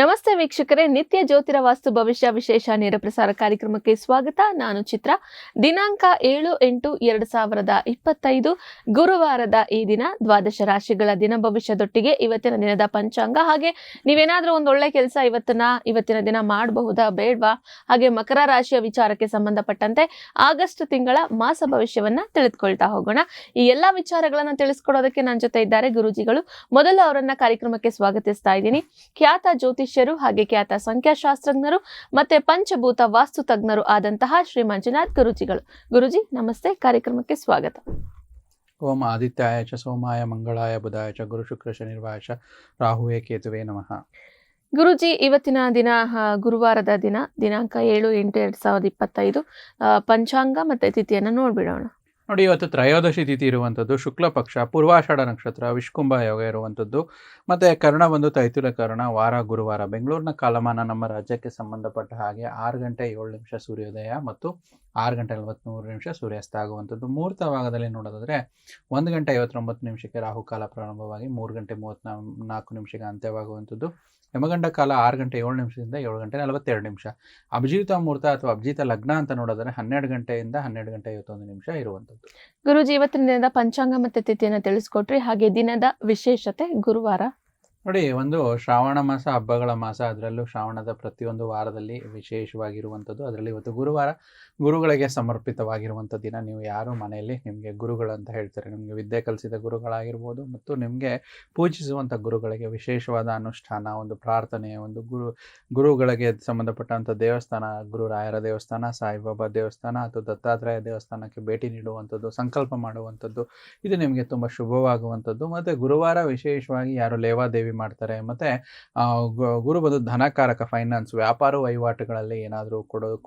ನಮಸ್ತೆ ವೀಕ್ಷಕರೇ, ನಿತ್ಯ ಜ್ಯೋತಿರ ವಾಸ್ತು ಭವಿಷ್ಯ ವಿಶೇಷ ನೇರ ಪ್ರಸಾರ ಕಾರ್ಯಕ್ರಮಕ್ಕೆ ಸ್ವಾಗತ. ನಾನು ಚಿತ್ರ. ದಿನಾಂಕ 7/8/2025 ಗುರುವಾರದ ಈ ದಿನ ದ್ವಾದಶ ರಾಶಿಗಳ ದಿನ ಭವಿಷ್ಯದೊಟ್ಟಿಗೆ ಇವತ್ತಿನ ದಿನದ ಪಂಚಾಂಗ, ಹಾಗೆ ನೀವೇನಾದ್ರೂ ಒಂದು ಒಳ್ಳೆ ಕೆಲಸ ಇವತ್ತಿನ ದಿನ ಮಾಡಬಹುದಾ ಬೇಡವಾ, ಹಾಗೆ ಮಕರ ರಾಶಿಯ ವಿಚಾರಕ್ಕೆ ಸಂಬಂಧಪಟ್ಟಂತೆ ಆಗಸ್ಟ್ ತಿಂಗಳ ಮಾಸ ಭವಿಷ್ಯವನ್ನ ತಿಳಿದುಕೊಳ್ತಾ ಹೋಗೋಣ. ಈ ಎಲ್ಲಾ ವಿಚಾರಗಳನ್ನ ತಿಳಿಸ್ಕೊಡೋದಕ್ಕೆ ನನ್ನ ಜೊತೆ ಇದ್ದಾರೆ ಗುರುಜಿಗಳು. ಮೊದಲು ಅವರನ್ನ ಕಾರ್ಯಕ್ರಮಕ್ಕೆ ಸ್ವಾಗತಿಸ್ತಾ ಇದ್ದೀನಿ. ಖ್ಯಾತ ಜ್ಯೋತಿಷ್ಯರು ಹಾಗೆ ಖ್ಯಾತ ಸಂಖ್ಯಾಶಾಸ್ತ್ರಜ್ಞರು ಮತ್ತೆ ಪಂಚಭೂತ ವಾಸ್ತು ತಜ್ಞರು ಆದಂತಹ ಶ್ರೀ ಮಂಜುನಾಥ್ ಗುರುಜಿಗಳು. ಗುರುಜಿ ನಮಸ್ತೆ, ಕಾರ್ಯಕ್ರಮಕ್ಕೆ ಸ್ವಾಗತ. ಓಂ ಆದಿತ್ಯಾಯ ಚ ಸೋಮಾಯ ಮಂಗಳಾಯ ಬುಧಾಯ ಚ ಗುರು ಶುಕ್ರ ಶನಿರ್ವಾಯ ಚ ರಾಹುವೇ ಕೇತುವೆ ನಮಃ. ಗುರುಜಿ, ಇವತ್ತಿನ ದಿನ ಗುರುವಾರದ ದಿನ, ದಿನಾಂಕ 7/8/2025 ಪಂಚಾಂಗ ಮತ್ತೆ ತಿಥಿಯನ್ನು ನೋಡ್ಬಿಡೋಣ. ನೋಡಿ, ಇವತ್ತು ತ್ರಯೋದಶಿ ತಿಥಿ ಇರುವಂಥದ್ದು, ಶುಕ್ಲ ಪಕ್ಷ, ಪೂರ್ವಾಷಾಢ ನಕ್ಷತ್ರ, ವಿಷ್ಕುಂಭ ಯೋಗ ಇರುವಂಥದ್ದು, ಮತ್ತು ಕರ್ಣ ಬಂದು ತೈತುಲ ಕರ್ಣ, ವಾರ ಗುರುವಾರ. ಬೆಂಗಳೂರಿನ ಕಾಲಮಾನ ನಮ್ಮ ರಾಜ್ಯಕ್ಕೆ ಸಂಬಂಧಪಟ್ಟ ಹಾಗೆ 6:07 ಸೂರ್ಯೋದಯ ಮತ್ತು 6:43 ಸೂರ್ಯಾಸ್ತ ಆಗುವಂಥದ್ದು. ಮುಹೂರ್ತ ಭಾಗದಲ್ಲಿ ನೋಡೋದಾದರೆ 1:59 ರಾಹುಕಾಲ ಪ್ರಾರಂಭವಾಗಿ 3:34 ಅಂತ್ಯವಾಗುವಂಥದ್ದು. ಯಮಗಂಡ ಕಾಲ 6:07 7:42. ಅಭಿಜಿತ ಮುಹೂರ್ತ ಅಥವಾ ಅಭಿಜಿತ ಲಗ್ನ ಅಂತ ನೋಡಿದ್ರೆ 12 ಗಂಟೆಯಿಂದ 12:51 ಇರುವಂಥದ್ದು. ಗುರುಜಿ, ಇವತ್ತಿನ ದಿನದ ಪಂಚಾಂಗ ಮತ್ತೆ ತಿಥಿಯನ್ನು ತಿಳಿಸ್ಕೊಟ್ರಿ, ಹಾಗೆ ದಿನದ ವಿಶೇಷತೆ. ಗುರುವಾರ ನೋಡಿ, ಒಂದು ಶ್ರಾವಣ ಮಾಸ, ಹಬ್ಬಗಳ ಮಾಸ, ಅದರಲ್ಲೂ ಶ್ರಾವಣದ ಪ್ರತಿಯೊಂದು ವಾರದಲ್ಲಿ ವಿಶೇಷವಾಗಿರುವಂಥದ್ದು. ಅದರಲ್ಲಿ ಇವತ್ತು ಗುರುವಾರ, ಗುರುಗಳಿಗೆ ಸಮರ್ಪಿತವಾಗಿರುವಂಥ ದಿನ. ನೀವು ಯಾರು ಮನೆಯಲ್ಲಿ ನಿಮಗೆ ಗುರುಗಳು ಅಂತ ಹೇಳ್ತಾರೆ, ನಿಮಗೆ ವಿದ್ಯೆ ಕಲಿಸಿದ ಗುರುಗಳಾಗಿರ್ಬೋದು ಮತ್ತು ನಿಮಗೆ ಪೂಜಿಸುವಂಥ ಗುರುಗಳಿಗೆ ವಿಶೇಷವಾದ ಅನುಷ್ಠಾನ, ಒಂದು ಪ್ರಾರ್ಥನೆ, ಒಂದು ಗುರುಗಳಿಗೆ ಸಂಬಂಧಪಟ್ಟಂಥ ದೇವಸ್ಥಾನ, ಗುರುರಾಯರ ದೇವಸ್ಥಾನ, ಸಾಯಿಬಾಬಾ ದೇವಸ್ಥಾನ ಅಥವಾ ದತ್ತಾತ್ರೇಯ ದೇವಸ್ಥಾನಕ್ಕೆ ಭೇಟಿ ನೀಡುವಂಥದ್ದು, ಸಂಕಲ್ಪ ಮಾಡುವಂಥದ್ದು, ಇದು ನಿಮಗೆ ತುಂಬ ಶುಭವಾಗುವಂಥದ್ದು. ಮತ್ತು ಗುರುವಾರ ವಿಶೇಷವಾಗಿ ಯಾರು ಲೇವಾದೇವಿ ಮಾಡ್ತಾರೆ, ಮತ್ತೆ ಗುರು ಬಂದು ಧನಕಾರಕ, ಫೈನಾನ್ಸ್, ವ್ಯಾಪಾರ ವಹಿವಾಟುಗಳಲ್ಲಿ ಏನಾದರೂ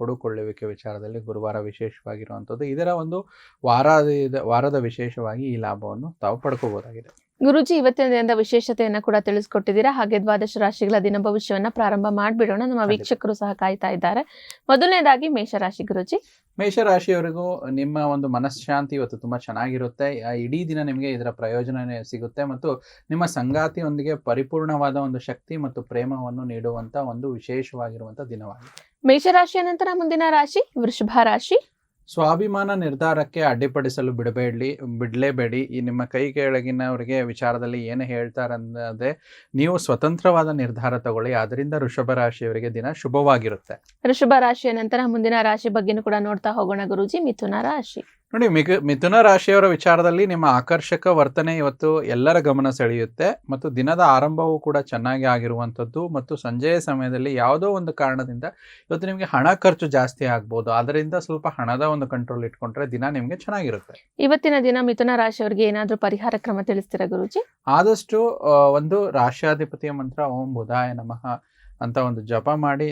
ಕೊಡುಕೊಳ್ಳುವಿಕೆ ವಿಚಾರದಲ್ಲಿ ಗುರುವಾರ ವಿಶೇಷವಾಗಿರುವಂಥದ್ದು. ಇದರ ಒಂದು ವಾರದ ವಿಶೇಷವಾಗಿ ಈ ಲಾಭವನ್ನು ತಾವು ಪಡ್ಕೋಬಹುದಾಗಿದೆ. ಗುರುಜಿ, ಇವತ್ತಿನ ದಿನದ ವಿಶೇಷತೆಯನ್ನ ಕೂಡ ತಿಳಿಸ್ಕೊಟ್ಟಿದ್ದೀರಾ, ಹಾಗೆ ದ್ವಾದಶ ರಾಶಿಗಳ ದಿನ ಭವಿಷ್ಯವನ್ನ ಪ್ರಾರಂಭ ಮಾಡ್ಬಿಡೋಣ. ನಮ್ಮ ವೀಕ್ಷಕರು ಸಹ ಕಾಯ್ತಾ ಇದ್ದಾರೆ. ಮೊದಲನೇದಾಗಿ ಮೇಷರಾಶಿ. ಗುರುಜಿ, ಮೇಷರಾಶಿಯವರಿಗೂ ನಿಮ್ಮ ಒಂದು ಮನಃಶಾಂತಿ ಇವತ್ತು ತುಂಬ ಚೆನ್ನಾಗಿರುತ್ತೆ. ಇಡೀ ದಿನ ನಿಮಗೆ ಇದರ ಪ್ರಯೋಜನ ಸಿಗುತ್ತೆ ಮತ್ತು ನಿಮ್ಮ ಸಂಗಾತಿಯೊಂದಿಗೆ ಪರಿಪೂರ್ಣವಾದ ಒಂದು ಶಕ್ತಿ ಮತ್ತು ಪ್ರೇಮವನ್ನು ನೀಡುವಂಥ ಒಂದು ವಿಶೇಷವಾಗಿರುವಂಥ ದಿನವಾಗಿದೆ. ಮೇಷರಾಶಿಯ ನಂತರ ಮುಂದಿನ ರಾಶಿ ವೃಷಭ ರಾಶಿ. ಸ್ವಾಭಿಮಾನ ನಿರ್ಧಾರಕ್ಕೆ ಅಡ್ಡಿಪಡಿಸಲು ಬಿಡಲೇಬೇಡಿ. ಈ ನಿಮ್ಮ ಕೈ ಕೆಳಗಿನವರಿಗೆ ವಿಚಾರದಲ್ಲಿ ಏನು ಹೇಳ್ತಾರಂದ್ರೆ ನೀವು ಸ್ವತಂತ್ರವಾದ ನಿರ್ಧಾರ ತಗೊಳ್ಳಿ. ಅದರಿಂದ ವೃಷಭ ರಾಶಿಯವರಿಗೆ ದಿನ ಶುಭವಾಗಿರುತ್ತೆ. ವೃಷಭ ರಾಶಿಯ ನಂತರ ಮುಂದಿನ ರಾಶಿ ಬಗ್ಗೆನೂ ಕೂಡ ನೋಡ್ತಾ ಹೋಗೋಣ ಗುರುಜಿ. ಮಿಥುನ ರಾಶಿ. ನೋಡಿ, ಮಿಥುನ ರಾಶಿಯವರ ವಿಚಾರದಲ್ಲಿ ನಿಮ್ಮ ಆಕರ್ಷಕ ವರ್ತನೆ ಇವತ್ತು ಎಲ್ಲರ ಗಮನ ಸೆಳೆಯುತ್ತೆ ಮತ್ತು ದಿನದ ಆರಂಭವೂ ಕೂಡ ಚೆನ್ನಾಗಿ ಆಗಿರುವಂಥದ್ದು. ಮತ್ತು ಸಂಜೆಯ ಸಮಯದಲ್ಲಿ ಯಾವುದೋ ಒಂದು ಕಾರಣದಿಂದ ಇವತ್ತು ನಿಮಗೆ ಹಣ ಖರ್ಚು ಜಾಸ್ತಿ ಆಗ್ಬೋದು. ಅದರಿಂದ ಸ್ವಲ್ಪ ಹಣದ ಒಂದು ಕಂಟ್ರೋಲ್ ಇಟ್ಕೊಂಡ್ರೆ ದಿನ ನಿಮಗೆ ಚೆನ್ನಾಗಿರುತ್ತೆ. ಇವತ್ತಿನ ದಿನ ಮಿಥುನ ರಾಶಿಯವರಿಗೆ ಏನಾದರೂ ಪರಿಹಾರ ಕ್ರಮ ತಿಳಿಸ್ತೀರಾ ಗುರುಜಿ? ಆದಷ್ಟು ಒಂದು ರಾಶ್ಯಾಧಿಪತಿಯ ಮಂತ್ರ ಓಂ ಬುಧಾಯ ನಮಃ ಅಂತ ಒಂದು ಜಪ ಮಾಡಿ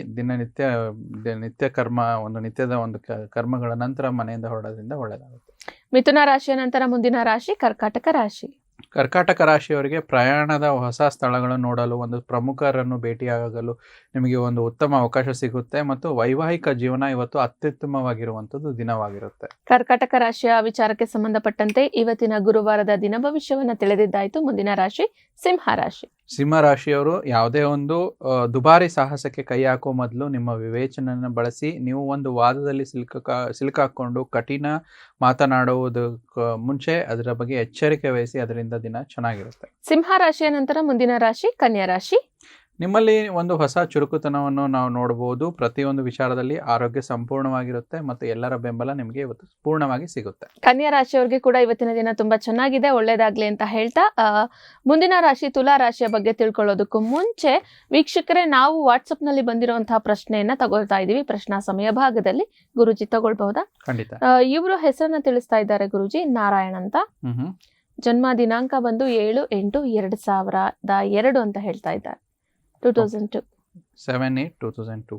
ನಿತ್ಯ ಕರ್ಮ, ಒಂದು ನಿತ್ಯದ ಒಂದು ಕರ್ಮಗಳ ನಂತರ ಮನೆಯಿಂದ ಹೊರಡೋದ್ರಿಂದ ಒಳ್ಳೆಯದಾಗುತ್ತೆ. ಮಿಥುನ ರಾಶಿಯ ನಂತರ ಮುಂದಿನ ರಾಶಿ ಕರ್ಕಾಟಕ ರಾಶಿ. ಕರ್ಕಾಟಕ ರಾಶಿಯವರಿಗೆ ಪ್ರಯಾಣದ ಹೊಸ ಸ್ಥಳಗಳನ್ನು ನೋಡಲು, ಒಂದು ಪ್ರಮುಖರನ್ನು ಭೇಟಿಯಾಗಲು ನಿಮಗೆ ಒಂದು ಉತ್ತಮ ಅವಕಾಶ ಸಿಗುತ್ತೆ ಮತ್ತು ವೈವಾಹಿಕ ಜೀವನ ಇವತ್ತು ಅತ್ಯುತ್ತಮವಾಗಿರುವಂಥದ್ದು ದಿನವಾಗಿರುತ್ತೆ. ಕರ್ಕಾಟಕ ರಾಶಿಯ ವಿಚಾರಕ್ಕೆ ಸಂಬಂಧಪಟ್ಟಂತೆ ಇವತ್ತಿನ ಗುರುವಾರದ ದಿನ ಭವಿಷ್ಯವನ್ನ ತಿಳಿದಿದ್ದಾಯ್ತು. ಮುಂದಿನ ರಾಶಿ ಸಿಂಹ ರಾಶಿ. ಸಿಂಹ ರಾಶಿಯವರು ಯಾವುದೇ ಒಂದು ದುಬಾರಿ ಸಾಹಸಕ್ಕೆ ಕೈ ಹಾಕೋ ಮೊದಲು ನಿಮ್ಮ ವಿವೇಚನೆಯನ್ನು ಬಳಸಿ. ನೀವು ಒಂದು ವಾದದಲ್ಲಿ ಸಿಲುಕಾಕೊಂಡು ಕಠಿಣ ಮಾತನಾಡುವುದಕ್ಕೆ ಮುಂಚೆ ಅದರ ಬಗ್ಗೆ ಎಚ್ಚರಿಕೆ ವಹಿಸಿ, ಅದರಿಂದ ದಿನ ಚೆನ್ನಾಗಿರುತ್ತೆ. ಸಿಂಹ ರಾಶಿಯ ನಂತರ ಮುಂದಿನ ರಾಶಿ ಕನ್ಯಾ ರಾಶಿ. ನಿಮ್ಮಲ್ಲಿ ಒಂದು ಹೊಸ ಚುರುಕುತನವನ್ನು ನಾವು ನೋಡಬಹುದು. ಪ್ರತಿಯೊಂದು ವಿಚಾರದಲ್ಲಿ ಆರೋಗ್ಯ ಸಂಪೂರ್ಣವಾಗಿರುತ್ತೆ ಮತ್ತು ಎಲ್ಲರ ಬೆಂಬಲ ನಿಮಗೆ ಇವತ್ತು ಪೂರ್ಣವಾಗಿ ಸಿಗುತ್ತೆ. ಕನ್ಯಾ ರಾಶಿಯವರಿಗೆ ಕೂಡ ಇವತ್ತಿನ ದಿನ ತುಂಬಾ ಚೆನ್ನಾಗಿದೆ, ಒಳ್ಳೇದಾಗ್ಲಿ ಅಂತ ಹೇಳ್ತಾ ಮುಂದಿನ ರಾಶಿ ತುಲಾ ರಾಶಿಯ ಬಗ್ಗೆ ತಿಳ್ಕೊಳ್ಳೋದಕ್ಕೂ ಮುಂಚೆ ವೀಕ್ಷಕರೇ, ನಾವು ವಾಟ್ಸಪ್ ನಲ್ಲಿ ಬಂದಿರುವಂತಹ ಪ್ರಶ್ನೆಯನ್ನ ತಗೊಳ್ತಾ ಇದೀವಿ. ಪ್ರಶ್ನಾ ಸಮಯ ಭಾಗದಲ್ಲಿ ಗುರುಜಿ ತಗೊಳ್ಬಹುದಾ? ಖಂಡಿತ. ಇವರು ಹೆಸರನ್ನ ತಿಳಿಸ್ತಾ ಇದ್ದಾರೆ ಗುರುಜಿ, ನಾರಾಯಣ್ ಅಂತ. ಜನ್ಮ ದಿನಾಂಕ ಬಂದು 7/8/2002 ಅಂತ ಹೇಳ್ತಾ ಇದ್ದಾರೆ. 2002. 7/8/2002.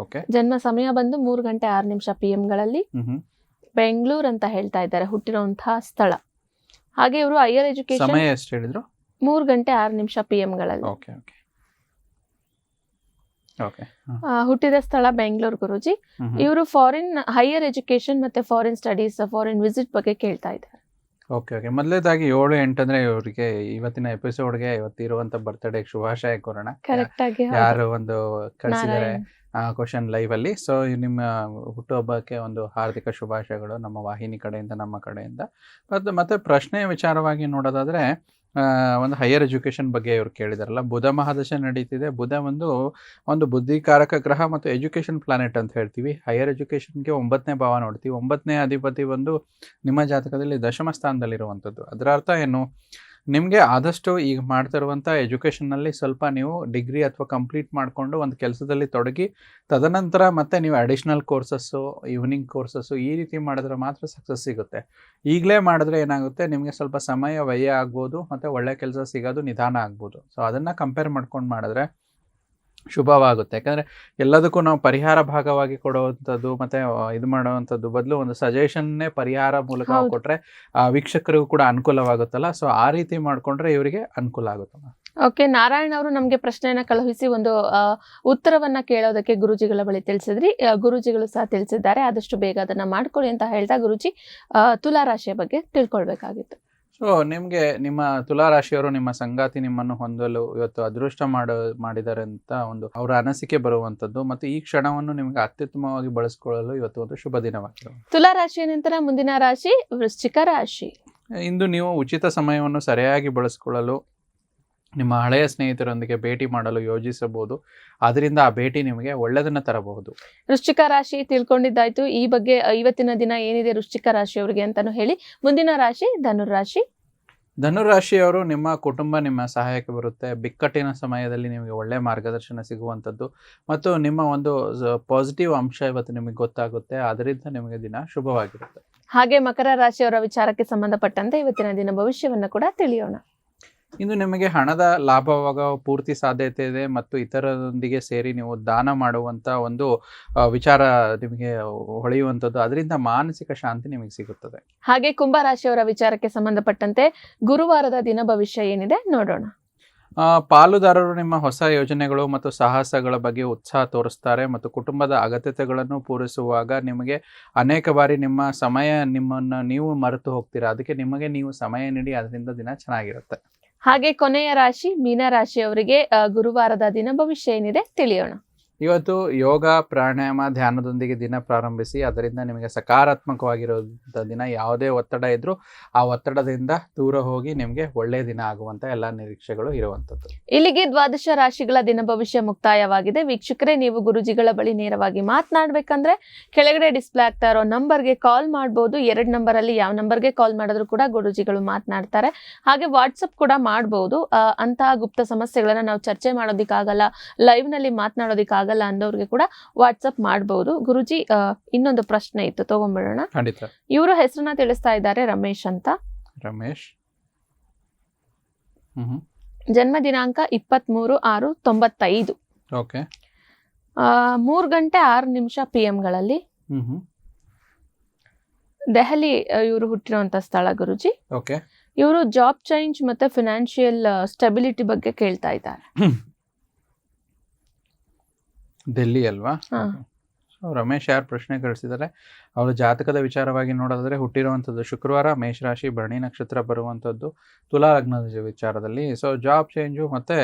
ಓಕೆ. ಜನ್ಮ ಸಮಯ ಬಂದು 3:06 PM ಗಳಲ್ಲಿ ಬೆಂಗಳೂರು ಅಂತ ಹೇಳ್ತಾ ಇದ್ದಾರೆ, ಹುಟ್ಟಿರುವಂತಹ ಸ್ಥಳ. ಹಾಗೆ ಇವರು ಹೈಯರ್ ಎಜುಕೇಶನ್. ಸಮಯ ಎಷ್ಟು ಹೇಳಿದ್ರು? 3:06 PM ಗಳಲ್ಲಿ. Okay okay okay. ಹುಟ್ಟಿದ ಸ್ಥಳ ಬೆಂಗಳೂರು ಗುರುಜಿ. ಇವರು ಫಾರಿನ್ ಹೈಯರ್ ಎಜುಕೇಶನ್ ಮತ್ತೆ ಫಾರಿನ್ ಸ್ಟಡೀಸ್, ಫಾರಿನ್ ವಿಸಿಟ್ ಬಗ್ಗೆ ಕೇಳ್ತಾ ಇದ್ದಾರೆ. ಓಕೆ ಓಕೆ ಮೊದಲೇದಾಗಿ 7-8 ಅಂದ್ರೆ ಇವರಿಗೆ ಇವತ್ತಿನ ಎಪಿಸೋಡ್ಗೆ ಇವತ್ತಿರುವಂತ ಬರ್ತ್ಡೇ ಶುಭಾಶಯ ಕೋರೋಣ. ಕರೆಕ್ಟ್ ಆಗಿ ಹೌದು. ಯಾರು ಒಂದು ಕಳಿಸಿದ್ದಾರೆ ನಾರಾಯಣ್. ಕ್ವಶನ್ ಲೈವ್ ಅಲ್ಲಿ. ಸೊ ನಿಮ್ಮ ಹುಟ್ಟುಹಬ್ಬಕ್ಕೆ ಒಂದು ಹಾರ್ದಿಕ ಶುಭಾಶಯಗಳು ನಮ್ಮ ವಾಹಿನಿ ಕಡೆಯಿಂದ, ನಮ್ಮ ಕಡೆಯಿಂದ. ಮತ್ತೆ ಪ್ರಶ್ನೆಯ ವಿಚಾರವಾಗಿ ನೋಡೋದಾದ್ರೆ ಒಂದು ಹೈಯರ್ ಎಜುಕೇಶನ್ ಬಗ್ಗೆ ಇವ್ರು ಕೇಳಿದಾರಲ್ಲ. ಬುಧ ಮಹಾದಶೆ ನಡೀತಿದೆ. ಬುಧ ಒಂದು ಬುದ್ಧಿಕಾರಕ ಗ್ರಹ ಮತ್ತು ಎಜುಕೇಶನ್ ಪ್ಲಾನೆಟ್ ಅಂತ ಹೇಳ್ತೀವಿ. ಹೈಯರ್ ಎಜುಕೇಶನ್ಗೆ 9ನೇ ಭಾವ ನೋಡ್ತೀವಿ. 9ನೇ ಅಧಿಪತಿ ನಿಮ್ಮ ಜಾತಕದಲ್ಲಿ ದಶಮ ಸ್ಥಾನದಲ್ಲಿರುವಂಥದ್ದು. ಅದರ ಅರ್ಥ ಏನು, ನಿಮಗೆ ಆದಷ್ಟು ಈಗ ಮಾಡ್ತಾ ಇರುವಂಥ ಎಜುಕೇಷನ್ನಲ್ಲಿ ಸ್ವಲ್ಪ ನೀವು ಡಿಗ್ರಿ ಅಥವಾ ಕಂಪ್ಲೀಟ್ ಮಾಡಿಕೊಂಡು ಒಂದು ಕೆಲಸದಲ್ಲಿ ತೊಡಗಿ, ತದನಂತರ ಮತ್ತೆ ನೀವು ಅಡಿಷ್ನಲ್ ಕೋರ್ಸಸ್ಸು, ಈವ್ನಿಂಗ್ ಕೋರ್ಸಸ್ಸು ಈ ರೀತಿ ಮಾಡಿದ್ರೆ ಮಾತ್ರ ಸಕ್ಸಸ್ ಸಿಗುತ್ತೆ. ಈಗಲೇ ಮಾಡಿದ್ರೆ ಏನಾಗುತ್ತೆ, ನಿಮಗೆ ಸ್ವಲ್ಪ ಸಮಯ ವ್ಯಯ ಆಗ್ಬೋದು ಮತ್ತು ಒಳ್ಳೆ ಕೆಲಸ ಸಿಗೋದು ನಿಧಾನ ಆಗ್ಬೋದು. ಸೊ ಅದನ್ನು ಕಂಪೇರ್ ಮಾಡ್ಕೊಂಡು ಮಾಡಿದ್ರೆ ಶುಭವಾಗುತ್ತೆ. ಯಾಕಂದರೆ ಎಲ್ಲದಕ್ಕೂ ನಾವು ಪರಿಹಾರ ಭಾಗವಾಗಿ ಕೊಡುವಂಥದ್ದು ಮತ್ತು ಇದು ಮಾಡುವಂಥದ್ದು ಬದಲು ಒಂದು ಸಜೆಷನ್ನೇ ಪರಿಹಾರ ಮೂಲಕ ಕೊಟ್ಟರೆ ವೀಕ್ಷಕರಿಗೂ ಕೂಡ ಅನುಕೂಲವಾಗುತ್ತಲ್ಲ. ಸೊ ಆ ರೀತಿ ಮಾಡಿಕೊಂಡ್ರೆ ಇವರಿಗೆ ಅನುಕೂಲ ಆಗುತ್ತಲ್ಲ. ಓಕೆ, ನಾರಾಯಣ್ ಅವರು ನಮಗೆ ಪ್ರಶ್ನೆಯನ್ನ ಕಳುಹಿಸಿ ಒಂದು ಉತ್ತರವನ್ನ ಕೇಳೋದಕ್ಕೆ ಗುರುಜಿಗಳ ಬಳಿ ತಿಳಿಸಿದ್ರಿ. ಗುರುಜಿಗಳು ಸಹ ತಿಳಿಸಿದ್ದಾರೆ. ಆದಷ್ಟು ಬೇಗ ಅದನ್ನ ಮಾಡ್ಕೊಳ್ಳಿ ಅಂತ ಹೇಳ್ತಾ ಗುರುಜಿ ತುಲಾ ರಾಶಿಯ ಬಗ್ಗೆ ತಿಳ್ಕೊಳ್ಬೇಕಾಗಿತ್ತು. ಸೊ ನಿಮಗೆ ನಿಮ್ಮ ತುಲಾರಾಶಿಯವರು ನಿಮ್ಮ ಸಂಗಾತಿ ನಿಮ್ಮನ್ನು ಹೊಂದಲು ಇವತ್ತು ಅದೃಷ್ಟ ಮಾಡಿದ್ದಾರೆ ಅಂತ ಒಂದು ಅವರ ಅನಿಸಿಕೆ ಬರುವಂಥದ್ದು ಮತ್ತು ಈ ಕ್ಷಣವನ್ನು ನಿಮಗೆ ಅತ್ಯುತ್ತಮವಾಗಿ ಬಳಸ್ಕೊಳ್ಳಲು ಇವತ್ತು ಒಂದು ಶುಭ ದಿನವಾಗಿದೆ. ತುಲಾ ರಾಶಿಯ ನಂತರ ಮುಂದಿನ ರಾಶಿ ವೃಶ್ಚಿಕ ರಾಶಿ. ಇಂದು ನೀವು ಉಚಿತ ಸಮಯವನ್ನು ಸರಿಯಾಗಿ ಬಳಸ್ಕೊಳ್ಳಲು ನಿಮ್ಮ ಹಳೆಯ ಸ್ನೇಹಿತರೊಂದಿಗೆ ಭೇಟಿ ಮಾಡಲು ಯೋಜಿಸಬಹುದು. ಅದರಿಂದ ಆ ಭೇಟಿ ನಿಮಗೆ ಒಳ್ಳೆಯದನ್ನು ತರಬಹುದು. ವೃಶ್ಚಿಕ ರಾಶಿ ತಿಳ್ಕೊಂಡಿದ್ದಾಯ್ತು. ಈ ಬಗ್ಗೆ ಇವತ್ತಿನ ದಿನ ಏನಿದೆ ವೃಶ್ಚಿಕ ರಾಶಿಯವರಿಗೆ ಅಂತಾನು ಹೇಳಿ. ಮುಂದಿನ ರಾಶಿ ಧನುರಾಶಿ. ಧನುರಾಶಿಯವರು ನಿಮ್ಮ ಕುಟುಂಬ ನಿಮ್ಮ ಸಹಾಯಕ್ಕೆ ಬರುತ್ತೆ. ಬಿಕ್ಕಟ್ಟಿನ ಸಮಯದಲ್ಲಿ ನಿಮಗೆ ಒಳ್ಳೆಯ ಮಾರ್ಗದರ್ಶನ ಸಿಗುವಂಥದ್ದು ಮತ್ತು ನಿಮ್ಮ ಒಂದು ಪಾಸಿಟಿವ್ ಅಂಶ ಇವತ್ತು ನಿಮಗೆ ಗೊತ್ತಾಗುತ್ತೆ. ಅದರಿಂದ ನಿಮಗೆ ದಿನ ಶುಭವಾಗಿರುತ್ತೆ. ಹಾಗೆ ಮಕರ ರಾಶಿಯವರ ವಿಚಾರಕ್ಕೆ ಸಂಬಂಧಪಟ್ಟಂತೆ ಇವತ್ತಿನ ದಿನ ಭವಿಷ್ಯವನ್ನು ಕೂಡ ತಿಳಿಯೋಣ. ಇಂದು ನಿಮಗೆ ಹಣದ ಲಾಭವಾಗುವ ಪೂರ್ತಿ ಸಾಧ್ಯತೆ ಇದೆ ಮತ್ತು ಇತರರೊಂದಿಗೆ ಸೇರಿ ನೀವು ದಾನ ಮಾಡುವಂಥ ಒಂದು ವಿಚಾರ ನಿಮಗೆ ಹೊಳೆಯುವಂಥದ್ದು. ಅದರಿಂದ ಮಾನಸಿಕ ಶಾಂತಿ ನಿಮಗೆ ಸಿಗುತ್ತದೆ. ಹಾಗೆ ಕುಂಭ ರಾಶಿಯವರ ವಿಚಾರಕ್ಕೆ ಸಂಬಂಧಪಟ್ಟಂತೆ ಗುರುವಾರದ ದಿನ ಭವಿಷ್ಯ ಏನಿದೆ ನೋಡೋಣ. ಪಾಲುದಾರರು ನಿಮ್ಮ ಹೊಸ ಯೋಜನೆಗಳು ಮತ್ತು ಸಾಹಸಗಳ ಬಗ್ಗೆ ಉತ್ಸಾಹ ತೋರಿಸ್ತಾರೆ ಮತ್ತು ಕುಟುಂಬದ ಅಗತ್ಯತೆಗಳನ್ನು ಪೂರೈಸುವಾಗ ನಿಮಗೆ ಅನೇಕ ಬಾರಿ ನಿಮ್ಮನ್ನು ನೀವು ಮರೆತು ಹೋಗ್ತೀರಾ. ಅದಕ್ಕೆ ನಿಮಗೆ ನೀವು ಸಮಯ ನೀಡಿ, ಅದರಿಂದ ದಿನ ಚೆನ್ನಾಗಿರುತ್ತೆ. ಹಾಗೆ ಕೊನೆಯ ರಾಶಿ ಮೀನ ರಾಶಿಯವರಿಗೆ ಗುರುವಾರದ ದಿನ ಭವಿಷ್ಯ ಏನಿದೆ ತಿಳಿಯೋಣ. ಇವತ್ತು ಯೋಗ, ಪ್ರಾಣಾಯಾಮ, ಧ್ಯಾನದೊಂದಿಗೆ ದಿನ ಪ್ರಾರಂಭಿಸಿ. ಅದರಿಂದ ನಿಮಗೆ ಸಕಾರಾತ್ಮಕವಾಗಿರುವಂಥ ದಿನ. ಯಾವುದೇ ಒತ್ತಡ ಇದ್ರೂ ಆ ಒತ್ತಡದಿಂದ ದೂರ ಹೋಗಿ ನಿಮಗೆ ಒಳ್ಳೆಯ ದಿನ ಆಗುವಂಥ ಎಲ್ಲ ನಿರೀಕ್ಷೆಗಳು ಇರುವಂಥದ್ದು. ಇಲ್ಲಿಗೆ ದ್ವಾದಶ ರಾಶಿಗಳ ದಿನ ಭವಿಷ್ಯ ಮುಕ್ತಾಯವಾಗಿದೆ. ವೀಕ್ಷಕರೇ, ನೀವು ಗುರುಜಿಗಳ ಬಳಿ ನೇರವಾಗಿ ಮಾತನಾಡಬೇಕಂದ್ರೆ ಕೆಳಗಡೆ ಡಿಸ್ಪ್ಲೇ ಆಗ್ತಾ ಇರೋ ನಂಬರ್ಗೆ ಕಾಲ್ ಮಾಡ್ಬೋದು. 2 ನಂಬರಲ್ಲಿ ಯಾವ ನಂಬರ್ಗೆ ಕಾಲ್ ಮಾಡಿದ್ರು ಕೂಡ ಗುರುಜಿಗಳು ಮಾತನಾಡ್ತಾರೆ. ಹಾಗೆ ವಾಟ್ಸಪ್ ಕೂಡ ಮಾಡ್ಬೋದು. ಅಂತಹ ಗುಪ್ತ ಸಮಸ್ಯೆಗಳನ್ನ ನಾವು ಚರ್ಚೆ ಮಾಡೋದಿಕ್ಕಾಗಲ್ಲ, ಲೈವ್ ನಲ್ಲಿ ಮಾತನಾಡೋದಿಕ್ಕಾಗಲ್ಲ ಅಂದವ್ರಿಗೆ ಕೂಡ ವಾಟ್ಸಪ್ ಮಾಡಬಹುದು. ಗುರುಜಿ, ಇನ್ನೊಂದು ಪ್ರಶ್ನೆ ಇತ್ತು, ತಗೊಂಡ್ಬಿಡೋಣ. ಇವರು ಹೆಸರನ್ನ ತಿಳಿಸ್ತಾ ಇದ್ದಾರೆ, ರಮೇಶ್ ಅಂತ. ರಮೇಶ್ ಜನ್ಮ ದಿನಾಂಕ 23/6/95. ಓಕೆ. 3:06 PM ಗಳಲ್ಲಿ ದೆಹಲಿ ಇವರು ಹುಟ್ಟಿರುವಂತ ಸ್ಥಳ ಗುರುಜಿ. ಓಕೆ. ಇವರು ಜಾಬ್ ಚೇಂಜ್ ಮತ್ತೆ ಫಿನಾನ್ಷಿಯಲ್ ಸ್ಟೆಬಿಲಿಟಿ ಬಗ್ಗೆ ಕೇಳ್ತಾ ಇದ್ದಾರೆ. ಡೆಲ್ಲಿ ಅಲ್ವಾ? ಸೊ ರಮೇಶ್ ಯಾರು ಪ್ರಶ್ನೆ ಕಳಿಸಿದ್ದಾರೆ, ಅವರ ಜಾತಕದ ವಿಚಾರವಾಗಿ ನೋಡೋದಾದ್ರೆ ಹುಟ್ಟಿರುವಂಥದ್ದು ಶುಕ್ರವಾರ, ಮೇಷರಾಶಿ, ಭರಣಿ ನಕ್ಷತ್ರ ಬರುವಂಥದ್ದು, ತುಲಾ ಲಗ್ನದ ವಿಚಾರದಲ್ಲಿ. ಸೊ ಜಾಬ್ ಚೇಂಜು ಮತ್ತು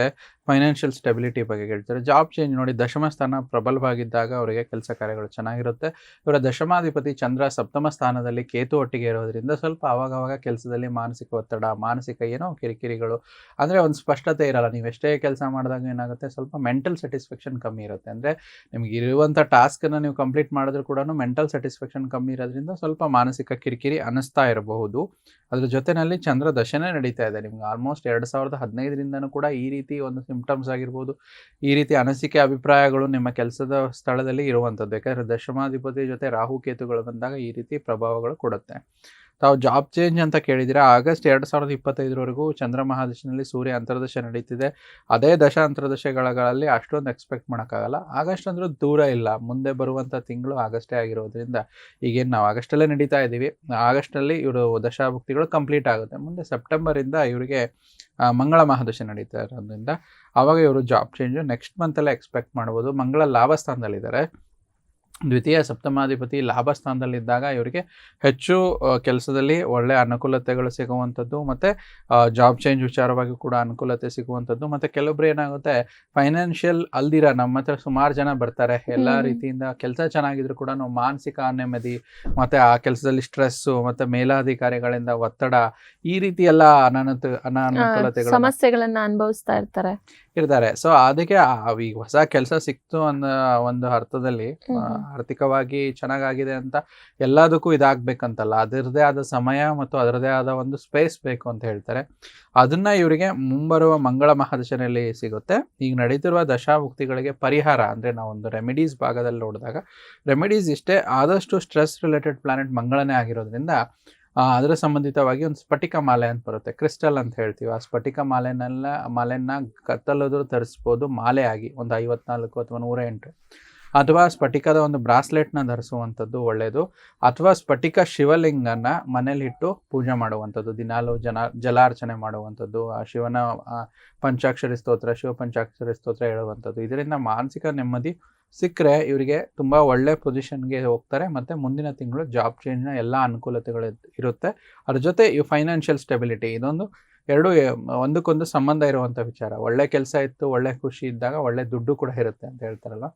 ಫೈನಾನ್ಷಿಯಲ್ ಸ್ಟೆಬಿಲಿಟಿ ಬಗ್ಗೆ ಹೇಳ್ತಾರೆ. ಜಾಬ್ ಚೇಂಜ್ ನೋಡಿ, ದಶಮ ಸ್ಥಾನ ಪ್ರಬಲವಾಗಿದ್ದಾಗ ಅವರಿಗೆ ಕೆಲಸ ಕಾರ್ಯಗಳು ಚೆನ್ನಾಗಿರುತ್ತೆ. ಇವರ ದಶಮಾಧಿಪತಿ ಚಂದ್ರ ಸಪ್ತಮ ಸ್ಥಾನದಲ್ಲಿ ಕೇತು ಒಟ್ಟಿಗೆ ಇರೋದ್ರಿಂದ ಸ್ವಲ್ಪ ಆವಾಗವಾಗ ಕೆಲಸದಲ್ಲಿ ಮಾನಸಿಕ ಒತ್ತಡ, ಮಾನಸಿಕ ಏನೋ ಕಿರಿಕಿರಿಗಳು, ಅಂದರೆ ಒಂದು ಸ್ಪಷ್ಟತೆ ಇರಲ್ಲ. ನೀವು ಎಷ್ಟೇ ಕೆಲಸ ಮಾಡಿದಾಗ ಏನಾಗುತ್ತೆ, ಸ್ವಲ್ಪ ಮೆಂಟಲ್ ಸ್ಯಾಟಿಸ್ಫ್ಯಾಕ್ಷನ್ ಕಮ್ಮಿ ಇರುತ್ತೆ. ಅಂದರೆ ನಿಮ್ಗೆ ಇರುವಂಥ ಟಾಸ್ಕನ್ನು ನೀವು ಕಂಪ್ಲೀಟ್ ಮಾಡಿದ್ರು ಕೂಡ ಮೆಂಟಲ್ ಸ್ಯಾಟಿಸ್ಫ್ಯಾಕ್ಷನ್ ಕಮ್ಮಿ ಇರೋದ್ರಿಂದ ಸ್ವಲ್ಪ ಮಾನಸಿಕ ಕಿರಿಕಿರಿ ಅನ್ನಿಸ್ತಾ ಇರಬಹುದು. ಅದ್ರ ಜೊತೆಯಲ್ಲಿ ಚಂದ್ರ ದಶನೇ ನಡೀತಾ ಇದೆ ನಿಮ್ಗೆ. ಆಲ್ಮೋಸ್ಟ್ 2015ರಿಂದನೂ ಕೂಡ ಈ ರೀತಿ ಒಂದು ಸಿಂಪ್ಟಮ್ಸ್ ಆಗಿರ್ಬೋದು, ಈ ರೀತಿ ಅನಿಸಿಕೆ, ಅಭಿಪ್ರಾಯಗಳು ನಿಮ್ಮ ಕೆಲಸದ ಸ್ಥಳದಲ್ಲಿ ಇರುವಂಥದ್ದು. ಯಾಕಂದರೆ ದಶಮಾಧಿಪತಿ ಜೊತೆ ರಾಹು ಕೇತುಗಳು ಬಂದಾಗ ಈ ರೀತಿ ಪ್ರಭಾವಗಳು ಕೊಡುತ್ತೆ. ತಾವು ಜಾಬ್ ಚೇಂಜ್ ಅಂತ ಕೇಳಿದರೆ, ಆಗಸ್ಟ್ 2025 ಚಂದ್ರ ಮಹಾದಶನಲ್ಲಿ ಸೂರ್ಯ ಅಂತರ್ದಶ ನಡೀತಿದೆ. ಅದೇ ದಶ ಅಂತರ್ದಶಗಳಲ್ಲಿ ಅಷ್ಟೊಂದು ಎಕ್ಸ್ಪೆಕ್ಟ್ ಮಾಡೋಕ್ಕಾಗಲ್ಲ. ಆಗಸ್ಟ್ ಅಂದರೂ ದೂರ ಇಲ್ಲ, ಮುಂದೆ ಬರುವಂಥ ತಿಂಗಳು ಆಗಸ್ಟೇ ಆಗಿರೋದ್ರಿಂದ ಈಗೇನು ನಾವು ಆಗಸ್ಟಲ್ಲೇ ನಡೀತಾ ಇದ್ದೀವಿ. ಆಗಸ್ಟಲ್ಲಿ ಇವರು ದಶಾಭುಕ್ತಿಗಳು ಕಂಪ್ಲೀಟ್ ಆಗುತ್ತೆ. ಮುಂದೆ ಸೆಪ್ಟೆಂಬರಿಂದ ಇವರಿಗೆ ಮಂಗಳ ಮಹಾದಶ ನಡೀತಾ ಇರೋದ್ರಿಂದ ಆವಾಗ ಇವರು ಜಾಬ್ ಚೇಂಜು ನೆಕ್ಸ್ಟ್ ಮಂತಲ್ಲೇ ಎಕ್ಸ್ಪೆಕ್ಟ್ ಮಾಡ್ಬೋದು. ಮಂಗಳ ಲಾಭ ಸ್ಥಾನದಲ್ಲಿದ್ದಾರೆ. ದ್ವಿತೀಯ ಸಪ್ತಮಾಧಿಪತಿ ಲಾಭ ಸ್ಥಾನದಲ್ಲಿದ್ದಾಗ ಇವರಿಗೆ ಹೆಚ್ಚು ಕೆಲಸದಲ್ಲಿ ಒಳ್ಳೆಯ ಅನುಕೂಲತೆಗಳು ಸಿಗುವಂಥದ್ದು, ಮತ್ತು ಜಾಬ್ ಚೇಂಜ್ ವಿಚಾರವಾಗಿ ಕೂಡ ಅನುಕೂಲತೆ ಸಿಗುವಂಥದ್ದು. ಮತ್ತು ಕೆಲವೊಬ್ರು ಏನಾಗುತ್ತೆ, ಫೈನಾನ್ಷಿಯಲ್ ಅಲ್ದಿರ ನಮ್ಮ ಹತ್ರ ಸುಮಾರು ಜನ ಬರ್ತಾರೆ, ಎಲ್ಲ ರೀತಿಯಿಂದ ಕೆಲಸ ಚೆನ್ನಾಗಿದ್ರು ಕೂಡ ನಾವು ಮಾನಸಿಕ ನೆಮ್ಮದಿ, ಮತ್ತು ಆ ಕೆಲಸದಲ್ಲಿ ಸ್ಟ್ರೆಸ್ಸು, ಮತ್ತು ಮೇಲಾಧಿಕಾರಿಗಳಿಂದ ಒತ್ತಡ, ಈ ರೀತಿ ಎಲ್ಲ ಅನಾನುಕೂಲತೆಗಳು ಸಮಸ್ಯೆಗಳನ್ನ ಅನುಭವಿಸ್ತಾ ಇರ್ತಾರೆ. ಸೊ ಅದಕ್ಕೆ ಈಗ ಹೊಸ ಕೆಲಸ ಸಿಕ್ತು ಅನ್ನೋ ಒಂದು ಅರ್ಥದಲ್ಲಿ ಆರ್ಥಿಕವಾಗಿ ಚೆನ್ನಾಗಾಗಿದೆ ಅಂತ ಎಲ್ಲದಕ್ಕೂ ಇದಾಗಬೇಕಂತಲ್ಲ, ಅದರದೇ ಆದ ಸಮಯ ಮತ್ತು ಅದರದೇ ಆದ ಒಂದು ಸ್ಪೇಸ್ ಬೇಕು ಅಂತ ಹೇಳ್ತಾರೆ. ಅದನ್ನ ಇವರಿಗೆ ಮುಂಬರುವ ಮಂಗಳ ಮಹಾದಶನಲ್ಲಿ ಸಿಗುತ್ತೆ. ಈಗ ನಡೀತಿರುವ ದಶಾಭುಕ್ತಿಗಳಿಗೆ ಪರಿಹಾರ ಅಂದರೆ ನಾವೊಂದು ರೆಮಿಡೀಸ್ ಭಾಗದಲ್ಲಿ ನೋಡಿದಾಗ ರೆಮಿಡೀಸ್ ಇಷ್ಟೇ, ಆದಷ್ಟು ಸ್ಟ್ರೆಸ್ ರಿಲೇಟೆಡ್ ಪ್ಲಾನೆಟ್ ಮಂಗಳನೇ ಆಗಿರೋದ್ರಿಂದ ಅದರ ಸಂಬಂಧಿತವಾಗಿ ಒಂದು ಸ್ಫಟಿಕ ಮಾಲೆ ಅಂತ ಬರುತ್ತೆ, ಕ್ರಿಸ್ಟಲ್ ಅಂತ ಹೇಳ್ತೀವಿ. ಆ ಸ್ಫಟಿಕ ಮಾಲೆನ ಕತ್ತಲಾದ್ರೂ ತರಿಸ್ಬೋದು ಮಾಲೆ ಆಗಿ, ಒಂದು 54 ಅಥವಾ 108, ಅಥವಾ ಸ್ಫಟಿಕದ ಒಂದು ಬ್ರಾಸ್ಲೆಟ್ನ ಧರಿಸುವಂಥದ್ದು ಒಳ್ಳೆಯದು, ಅಥವಾ ಸ್ಫಟಿಕ ಶಿವಲಿಂಗನ ಮನೇಲಿ ಇಟ್ಟು ಪೂಜೆ ಮಾಡುವಂಥದ್ದು, ದಿನಾಲು ಜಲಾರ್ಚನೆ ಮಾಡುವಂಥದ್ದು, ಆ ಶಿವನ ಪಂಚಾಕ್ಷರಿ ಸ್ತೋತ್ರ, ಶಿವ ಪಂಚಾಕ್ಷರಿ ಸ್ತೋತ್ರ ಹೇಳುವಂಥದ್ದು. ಇದರಿಂದ ಮಾನಸಿಕ ನೆಮ್ಮದಿ ಸಿಕ್ಕರೆ ಇವರಿಗೆ ತುಂಬ ಒಳ್ಳೆ ಪೊಸಿಷನ್ಗೆ ಹೋಗ್ತಾರೆ, ಮತ್ತು ಮುಂದಿನ ತಿಂಗಳು ಜಾಬ್ ಚೇಂಜ್ನ ಎಲ್ಲ ಅನುಕೂಲತೆಗಳು ಇರುತ್ತೆ. ಅದ್ರ ಜೊತೆ ಈ ಫೈನಾನ್ಷಿಯಲ್ ಸ್ಟೆಬಿಲಿಟಿ, ಇದೊಂದು ಎರಡು ಒಂದಕ್ಕೊಂದು ಸಂಬಂಧ ಇರುವಂಥ ವಿಚಾರ. ಒಳ್ಳೆ ಕೆಲಸ ಇತ್ತು, ಒಳ್ಳೆ ಖುಷಿ ಇದ್ದಾಗ ಒಳ್ಳೆ ದುಡ್ಡು ಕೂಡ ಇರುತ್ತೆ ಅಂತ ಹೇಳ್ತಾರಲ್ಲ.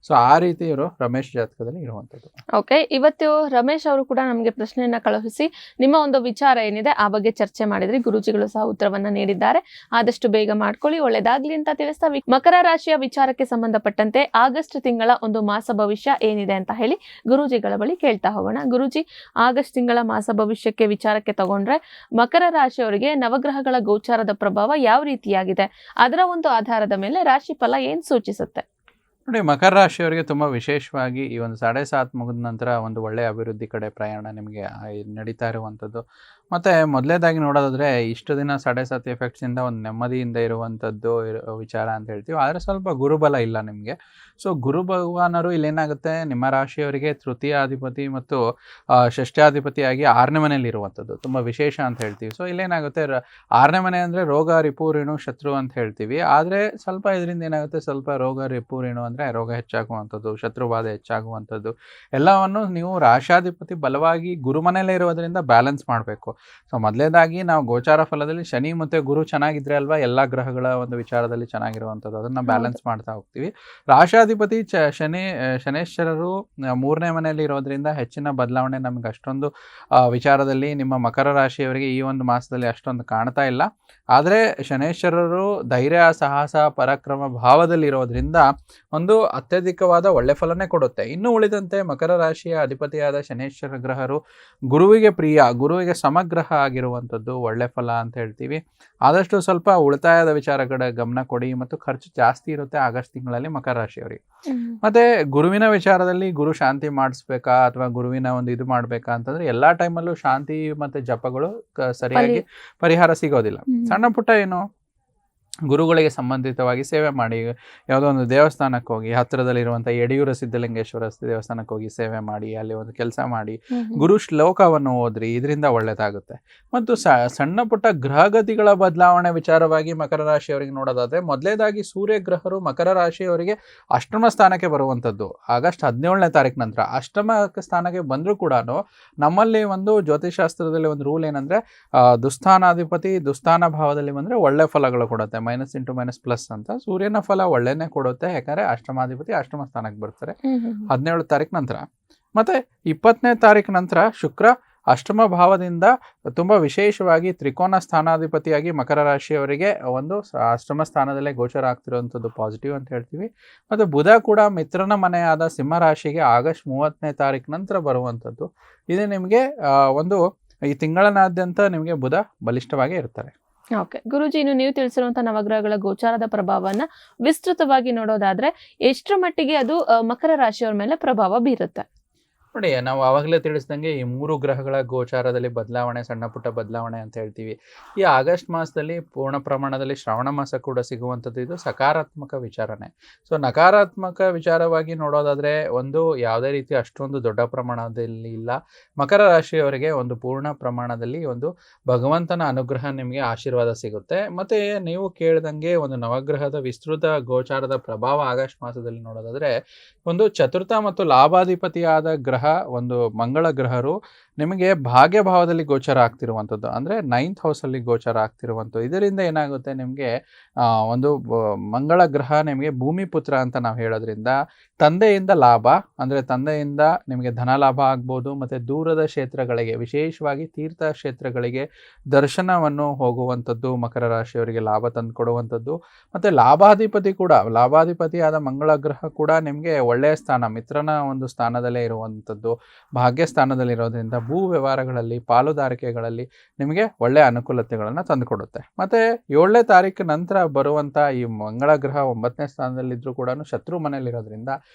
ಸೊ ಆ ರೀತಿ ಇವರು ರಮೇಶ್ ಜಾತಕದಲ್ಲಿ ಇರುವಂಥದ್ದು. ಓಕೆ, ಇವತ್ತು ರಮೇಶ್ ಅವರು ಕೂಡ ನಮಗೆ ಪ್ರಶ್ನೆಯನ್ನ ಕಳುಹಿಸಿ ನಿಮ್ಮ ಒಂದು ವಿಚಾರ ಏನಿದೆ ಆ ಬಗ್ಗೆ ಚರ್ಚೆ ಮಾಡಿದ್ರಿ. ಗುರೂಜಿಗಳು ಸಹ ಉತ್ತರವನ್ನ ನೀಡಿದ್ದಾರೆ. ಆದಷ್ಟು ಬೇಗ ಮಾಡ್ಕೊಳ್ಳಿ, ಒಳ್ಳೇದಾಗ್ಲಿ ಅಂತ ತಿಳಿಸ್ತಾ ಮಕರ ರಾಶಿಯ ವಿಚಾರಕ್ಕೆ ಸಂಬಂಧಪಟ್ಟಂತೆ ಆಗಸ್ಟ್ ತಿಂಗಳ ಒಂದು ಮಾಸ ಭವಿಷ್ಯ ಏನಿದೆ ಅಂತ ಹೇಳಿ ಗುರೂಜಿಗಳ ಬಳಿ ಕೇಳ್ತಾ ಹೋಗೋಣ. ಗುರೂಜಿ, ಆಗಸ್ಟ್ ತಿಂಗಳ ಮಾಸ ಭವಿಷ್ಯಕ್ಕೆ ವಿಚಾರಕ್ಕೆ ತಗೊಂಡ್ರೆ ಮಕರ ರಾಶಿಯವರಿಗೆ ನವಗ್ರಹಗಳ ಗೋಚಾರದ ಪ್ರಭಾವ ಯಾವ ರೀತಿಯಾಗಿದೆ, ಅದರ ಒಂದು ಆಧಾರದ ಮೇಲೆ ರಾಶಿ ಫಲ ಏನ್ ಸೂಚಿಸುತ್ತೆ? ನೋಡಿ, ಮಕರ ರಾಶಿಯವರಿಗೆ ತುಂಬ ವಿಶೇಷವಾಗಿ ಈ ಒಂದು 7.5 ಮುಗಿದ ನಂತರ ಒಂದು ಒಳ್ಳೆಯ ಅಭಿವೃದ್ಧಿ ಕಡೆ ಪ್ರಯಾಣ ನಿಮಗೆ ನಡೀತಾ ಇರುವಂಥದ್ದು. ಮತ್ತು ಮೊದಲೇದಾಗಿ ನೋಡೋದಾದರೆ ಇಷ್ಟು ದಿನ 7.5 ಎಫೆಕ್ಟ್ಸಿಂದ ಒಂದು ನೆಮ್ಮದಿಯಿಂದ ಇರುವಂಥದ್ದು ವಿಚಾರ ಅಂತ ಹೇಳ್ತೀವಿ. ಆದರೆ ಸ್ವಲ್ಪ ಗುರುಬಲ ಇಲ್ಲ ನಿಮಗೆ. ಸೊ ಗುರು ಭಗವಾನರು ಇಲ್ಲೇನಾಗುತ್ತೆ, ನಿಮ್ಮ ರಾಶಿಯವರಿಗೆ ತೃತೀಯಾಧಿಪತಿ ಮತ್ತು ಷಷ್ಠ್ಯಾಧಿಪತಿಯಾಗಿ 6ನೇ ಮನೆಯಲ್ಲಿ ಇರುವಂಥದ್ದು ತುಂಬ ವಿಶೇಷ ಅಂತ ಹೇಳ್ತೀವಿ. ಸೊ ಇಲ್ಲೇನಾಗುತ್ತೆ, 6ನೇ ಮನೆ ಅಂದರೆ ರೋಗ ರಿಪು ಋಣು ಶತ್ರು ಅಂತ ಹೇಳ್ತೀವಿ. ಆದರೆ ಸ್ವಲ್ಪ ಇದರಿಂದ ಏನಾಗುತ್ತೆ, ಸ್ವಲ್ಪ ರೋಗ ರಿಪು ಋಣು ಅಂದರೆ ರೋಗ ಹೆಚ್ಚಾಗುವಂಥದ್ದು, ಶತ್ರುಬಾಧೆ ಹೆಚ್ಚಾಗುವಂಥದ್ದು ಎಲ್ಲವನ್ನು ನೀವು ರಾಶಾಧಿಪತಿ ಬಲವಾಗಿ ಗುರು ಮನೆಯಲ್ಲೇ ಇರೋದ್ರಿಂದ ಬ್ಯಾಲೆನ್ಸ್ ಮಾಡಬೇಕು. ಸೊ ಮೊದಲೇದಾಗಿ ನಾವು ಗೋಚಾರ ಫಲದಲ್ಲಿ ಶನಿ ಮತ್ತು ಗುರು ಚೆನ್ನಾಗಿದ್ರೆ ಅಲ್ವಾ ಎಲ್ಲ ಗ್ರಹಗಳ ಒಂದು ವಿಚಾರದಲ್ಲಿ ಚೆನ್ನಾಗಿರುವಂಥದ್ದು, ಅದನ್ನು ಬ್ಯಾಲೆನ್ಸ್ ಮಾಡ್ತಾ ಹೋಗ್ತೀವಿ. ರಾಶಾಧಿಪತಿ ಶನೇಶ್ವರರು 3ನೇ ಮನೆಯಲ್ಲಿ ಇರೋದ್ರಿಂದ ಹೆಚ್ಚಿನ ಬದಲಾವಣೆ ನಮ್ಗೆ ಅಷ್ಟೊಂದು ವಿಚಾರದಲ್ಲಿ ನಿಮ್ಮ ಮಕರ ರಾಶಿಯವರಿಗೆ ಈ ಒಂದು ಮಾಸದಲ್ಲಿ ಅಷ್ಟೊಂದು ಕಾಣ್ತಾ ಇಲ್ಲ. ಆದರೆ ಶನೇಶ್ವರರು ಧೈರ್ಯ, ಸಾಹಸ, ಪರಾಕ್ರಮ ಭಾವದಲ್ಲಿ ಇರೋದ್ರಿಂದ ಒಂದು ಅತ್ಯಧಿಕವಾದ ಒಳ್ಳೆ ಫಲನೇ ಕೊಡುತ್ತೆ. ಇನ್ನು ಉಳಿದಂತೆ ಮಕರ ರಾಶಿಯ ಅಧಿಪತಿಯಾದ ಶನೇಶ್ವರ ಗ್ರಹರು ಗುರುವಿಗೆ ಪ್ರಿಯ, ಗುರುವಿಗೆ ಸಮಗ್ರಹ ಆಗಿರುವಂಥದ್ದು ಒಳ್ಳೆ ಫಲ ಅಂತ ಹೇಳ್ತೀವಿ. ಆದಷ್ಟು ಸ್ವಲ್ಪ ಉಳಿತಾಯದ ವಿಚಾರಗಳ ಗಮನ ಕೊಡಿ, ಮತ್ತು ಖರ್ಚು ಜಾಸ್ತಿ ಇರುತ್ತೆ ಆಗಸ್ಟ್ ತಿಂಗಳಲ್ಲಿ ಮಕರ ರಾಶಿಯವರಿಗೆ. ಮತ್ತೆ ಗುರುವಿನ ವಿಚಾರದಲ್ಲಿ ಗುರು ಶಾಂತಿ ಮಾಡಿಸ್ಬೇಕಾ ಅಥವಾ ಗುರುವಿನ ಒಂದು ಇದು ಮಾಡ್ಬೇಕಾ ಅಂತಂದ್ರೆ ಎಲ್ಲಾ ಟೈಮಲ್ಲೂ ಶಾಂತಿ ಮತ್ತೆ ಜಪಗಳು ಸರಿಯಾಗಿ ಪರಿಹಾರ ಸಿಗೋದಿಲ್ಲ. ಸಣ್ಣ ಪುಟ್ಟ ಏನು ಗುರುಗಳಿಗೆ ಸಂಬಂಧಿತವಾಗಿ ಸೇವೆ ಮಾಡಿ, ಯಾವುದೋ ಒಂದು ದೇವಸ್ಥಾನಕ್ಕೆ ಹೋಗಿ, ಹತ್ತಿರದಲ್ಲಿರುವಂಥ ಯಡಿಯೂರ ಸಿದ್ಧಲಿಂಗೇಶ್ವರ ದೇವಸ್ಥಾನಕ್ಕೆ ಹೋಗಿ ಸೇವೆ ಮಾಡಿ, ಅಲ್ಲಿ ಒಂದು ಕೆಲಸ ಮಾಡಿ, ಗುರು ಶ್ಲೋಕವನ್ನು ಓದ್ರಿ, ಇದರಿಂದ ಒಳ್ಳೆಯದಾಗುತ್ತೆ. ಮತ್ತು ಸಣ್ಣ ಪುಟ್ಟ ಗ್ರಹಗತಿಗಳ ಬದಲಾವಣೆ ವಿಚಾರವಾಗಿ ಮಕರ ರಾಶಿಯವರಿಗೆ ನೋಡೋದಾದರೆ, ಮೊದಲೇದಾಗಿ ಸೂರ್ಯ ಗ್ರಹರು ಮಕರ ರಾಶಿಯವರಿಗೆ ಅಷ್ಟಮ ಸ್ಥಾನಕ್ಕೆ ಬರುವಂಥದ್ದು ಆಗಸ್ಟ್ 17ನೇ ತಾರೀಕು ನಂತರ. ಅಷ್ಟಮ ಸ್ಥಾನಕ್ಕೆ ಬಂದರೂ ಕೂಡ ನಮ್ಮಲ್ಲಿ ಒಂದು ಜ್ಯೋತಿಷಾಸ್ತ್ರದಲ್ಲಿ ಒಂದು ರೂಲ್ ಏನಂದರೆ, ದುಸ್ಥಾನಾಧಿಪತಿ ದುಸ್ಥಾನ ಭಾವದಲ್ಲಿ ಬಂದರೆ ಒಳ್ಳೆ ಫಲಗಳು ಕೊಡುತ್ತೆ, -++ ಅಂತ. ಸೂರ್ಯನ ಫಲ ಒಳ್ಳೆನೇ ಕೊಡುತ್ತೆ, ಯಾಕಂದ್ರೆ ಅಷ್ಟಮಾಧಿಪತಿ ಅಷ್ಟಮ ಸ್ಥಾನಕ್ಕೆ ಬರ್ತಾರೆ 17 ತಾರೀಕು ನಂತರ. ಮತ್ತೆ 20ನೇ ತಾರೀಕು ನಂತರ ಶುಕ್ರ ಅಷ್ಟಮ ಭಾವದಿಂದ ತುಂಬಾ ವಿಶೇಷವಾಗಿ ತ್ರಿಕೋನ ಸ್ಥಾನಾಧಿಪತಿಯಾಗಿ ಮಕರ ರಾಶಿಯವರಿಗೆ ಒಂದು ಅಷ್ಟಮ ಸ್ಥಾನದಲ್ಲೇ ಗೋಚರ ಆಗ್ತಿರುವಂಥದ್ದು ಪಾಸಿಟಿವ್ ಅಂತ ಹೇಳ್ತೀವಿ. ಮತ್ತು ಬುಧ ಕೂಡ ಮಿತ್ರನ ಮನೆಯಾದ ಸಿಂಹ ರಾಶಿಗೆ ಆಗಸ್ಟ್ 30ನೇ ತಾರೀಕು ನಂತರ ಬರುವಂಥದ್ದು. ಇದು ನಿಮಗೆ ಒಂದು ಈ ತಿಂಗಳನಾದ್ಯಂತ ನಿಮಗೆ ಬುಧ ಬಲಿಷ್ಠವಾಗಿ ಇರ್ತಾರೆ. ಓಕೆ ಗುರುಜಿ, ಇನ್ನು ನೀವು ತಿಳಿಸಿರುವಂತಹ ನವಗ್ರಹಗಳ ಗೋಚಾರದ ಪ್ರಭಾವವನ್ನ ವಿಸ್ತೃತವಾಗಿ ನೋಡೋದಾದ್ರೆ ಎಷ್ಟರ ಮಟ್ಟಿಗೆ ಅದು ಮಕರ ರಾಶಿಯವರ ಮೇಲೆ ಪ್ರಭಾವ ಬೀರುತ್ತೆ? ನೋಡಿ, ನಾವು ಆವಾಗಲೇ ತಿಳಿಸ್ದಂಗೆ ಈ 3 ಗ್ರಹಗಳ ಗೋಚಾರದಲ್ಲಿ ಬದಲಾವಣೆ, ಸಣ್ಣ ಪುಟ್ಟ ಬದಲಾವಣೆ ಅಂತ ಹೇಳ್ತೀವಿ. ಈ ಆಗಸ್ಟ್ ಮಾಸದಲ್ಲಿ ಪೂರ್ಣ ಪ್ರಮಾಣದಲ್ಲಿ ಶ್ರಾವಣ ಮಾಸ ಕೂಡ ಸಿಗುವಂಥದ್ದು ಇದು ಸಕಾರಾತ್ಮಕ ವಿಚಾರನೆ. ಸೊ ನಕಾರಾತ್ಮಕ ವಿಚಾರವಾಗಿ ನೋಡೋದಾದ್ರೆ ಒಂದು ಯಾವುದೇ ರೀತಿ ಅಷ್ಟೊಂದು ದೊಡ್ಡ ಪ್ರಮಾಣದಲ್ಲಿ ಇಲ್ಲ. ಮಕರ ರಾಶಿಯವರಿಗೆ ಒಂದು ಪೂರ್ಣ ಪ್ರಮಾಣದಲ್ಲಿ ಒಂದು ಭಗವಂತನ ಅನುಗ್ರಹ, ನಿಮಗೆ ಆಶೀರ್ವಾದ ಸಿಗುತ್ತೆ. ಮತ್ತೆ ನೀವು ಕೇಳ್ದಂಗೆ ಒಂದು ನವಗ್ರಹದ ವಿಸ್ತೃತ ಗೋಚಾರದ ಪ್ರಭಾವ ಆಗಸ್ಟ್ ಮಾಸದಲ್ಲಿ ನೋಡೋದಾದ್ರೆ ಒಂದು ಚತುರ್ಥ ಮತ್ತು ಲಾಭಾಧಿಪತಿಯಾದ ಗ್ರಹ ಒಂದು ಮಂಗಳ ಗ್ರಹರು ನಿಮಗೆ ಭಾಗ್ಯ ಭಾವದಲ್ಲಿ ಗೋಚರ ಆಗ್ತಿರುವಂಥದ್ದು, ಅಂದರೆ 9th ಹೌಸಲ್ಲಿ ಗೋಚರ ಆಗ್ತಿರುವಂಥದ್ದು. ಇದರಿಂದ ಏನಾಗುತ್ತೆ, ನಿಮಗೆ ಒಂದು ಮಂಗಳ ಗ್ರಹ ನಿಮಗೆ ಭೂಮಿ ಪುತ್ರ ಅಂತ ನಾವು ಹೇಳೋದ್ರಿಂದ ತಂದೆಯಿಂದ ಲಾಭ, ಅಂದರೆ ತಂದೆಯಿಂದ ನಿಮಗೆ ಧನ ಲಾಭ ಆಗ್ಬೋದು. ಮತ್ತು ದೂರದ ಕ್ಷೇತ್ರಗಳಿಗೆ, ವಿಶೇಷವಾಗಿ ತೀರ್ಥ ಕ್ಷೇತ್ರಗಳಿಗೆ ದರ್ಶನವನ್ನು ಹೋಗುವಂಥದ್ದು ಮಕರ ರಾಶಿಯವರಿಗೆ ಲಾಭ ತಂದು ಕೊಡುವಂಥದ್ದು. ಮತ್ತು ಲಾಭಾಧಿಪತಿಯಾದ ಮಂಗಳ ಗ್ರಹ ಕೂಡ ನಿಮಗೆ ಒಳ್ಳೆಯ ಸ್ಥಾನ, ಮಿತ್ರನ ಒಂದು ಸ್ಥಾನದಲ್ಲೇ ಇರುವಂಥದ್ದು, ಭಾಗ್ಯ ಸ್ಥಾನದಲ್ಲಿರೋದ್ರಿಂದ ಭೂ ವ್ಯವಹಾರಗಳಲ್ಲಿ, ಪಾಲುದಾರಿಕೆಗಳಲ್ಲಿ ನಿಮಗೆ ಒಳ್ಳೆಯ ಅನುಕೂಲತೆಗಳನ್ನು ತಂದುಕೊಡುತ್ತೆ. ಮತ್ತು 7ನೇ ತಾರೀಕು ನಂತರ ಬರುವಂಥ ಈ ಮಂಗಳ ಗ್ರಹ 9ನೇ ಸ್ಥಾನದಲ್ಲಿದ್ದರೂ ಕೂಡ ಶತ್ರು ಮನೆಯಲ್ಲಿರೋದ್ರಿಂದ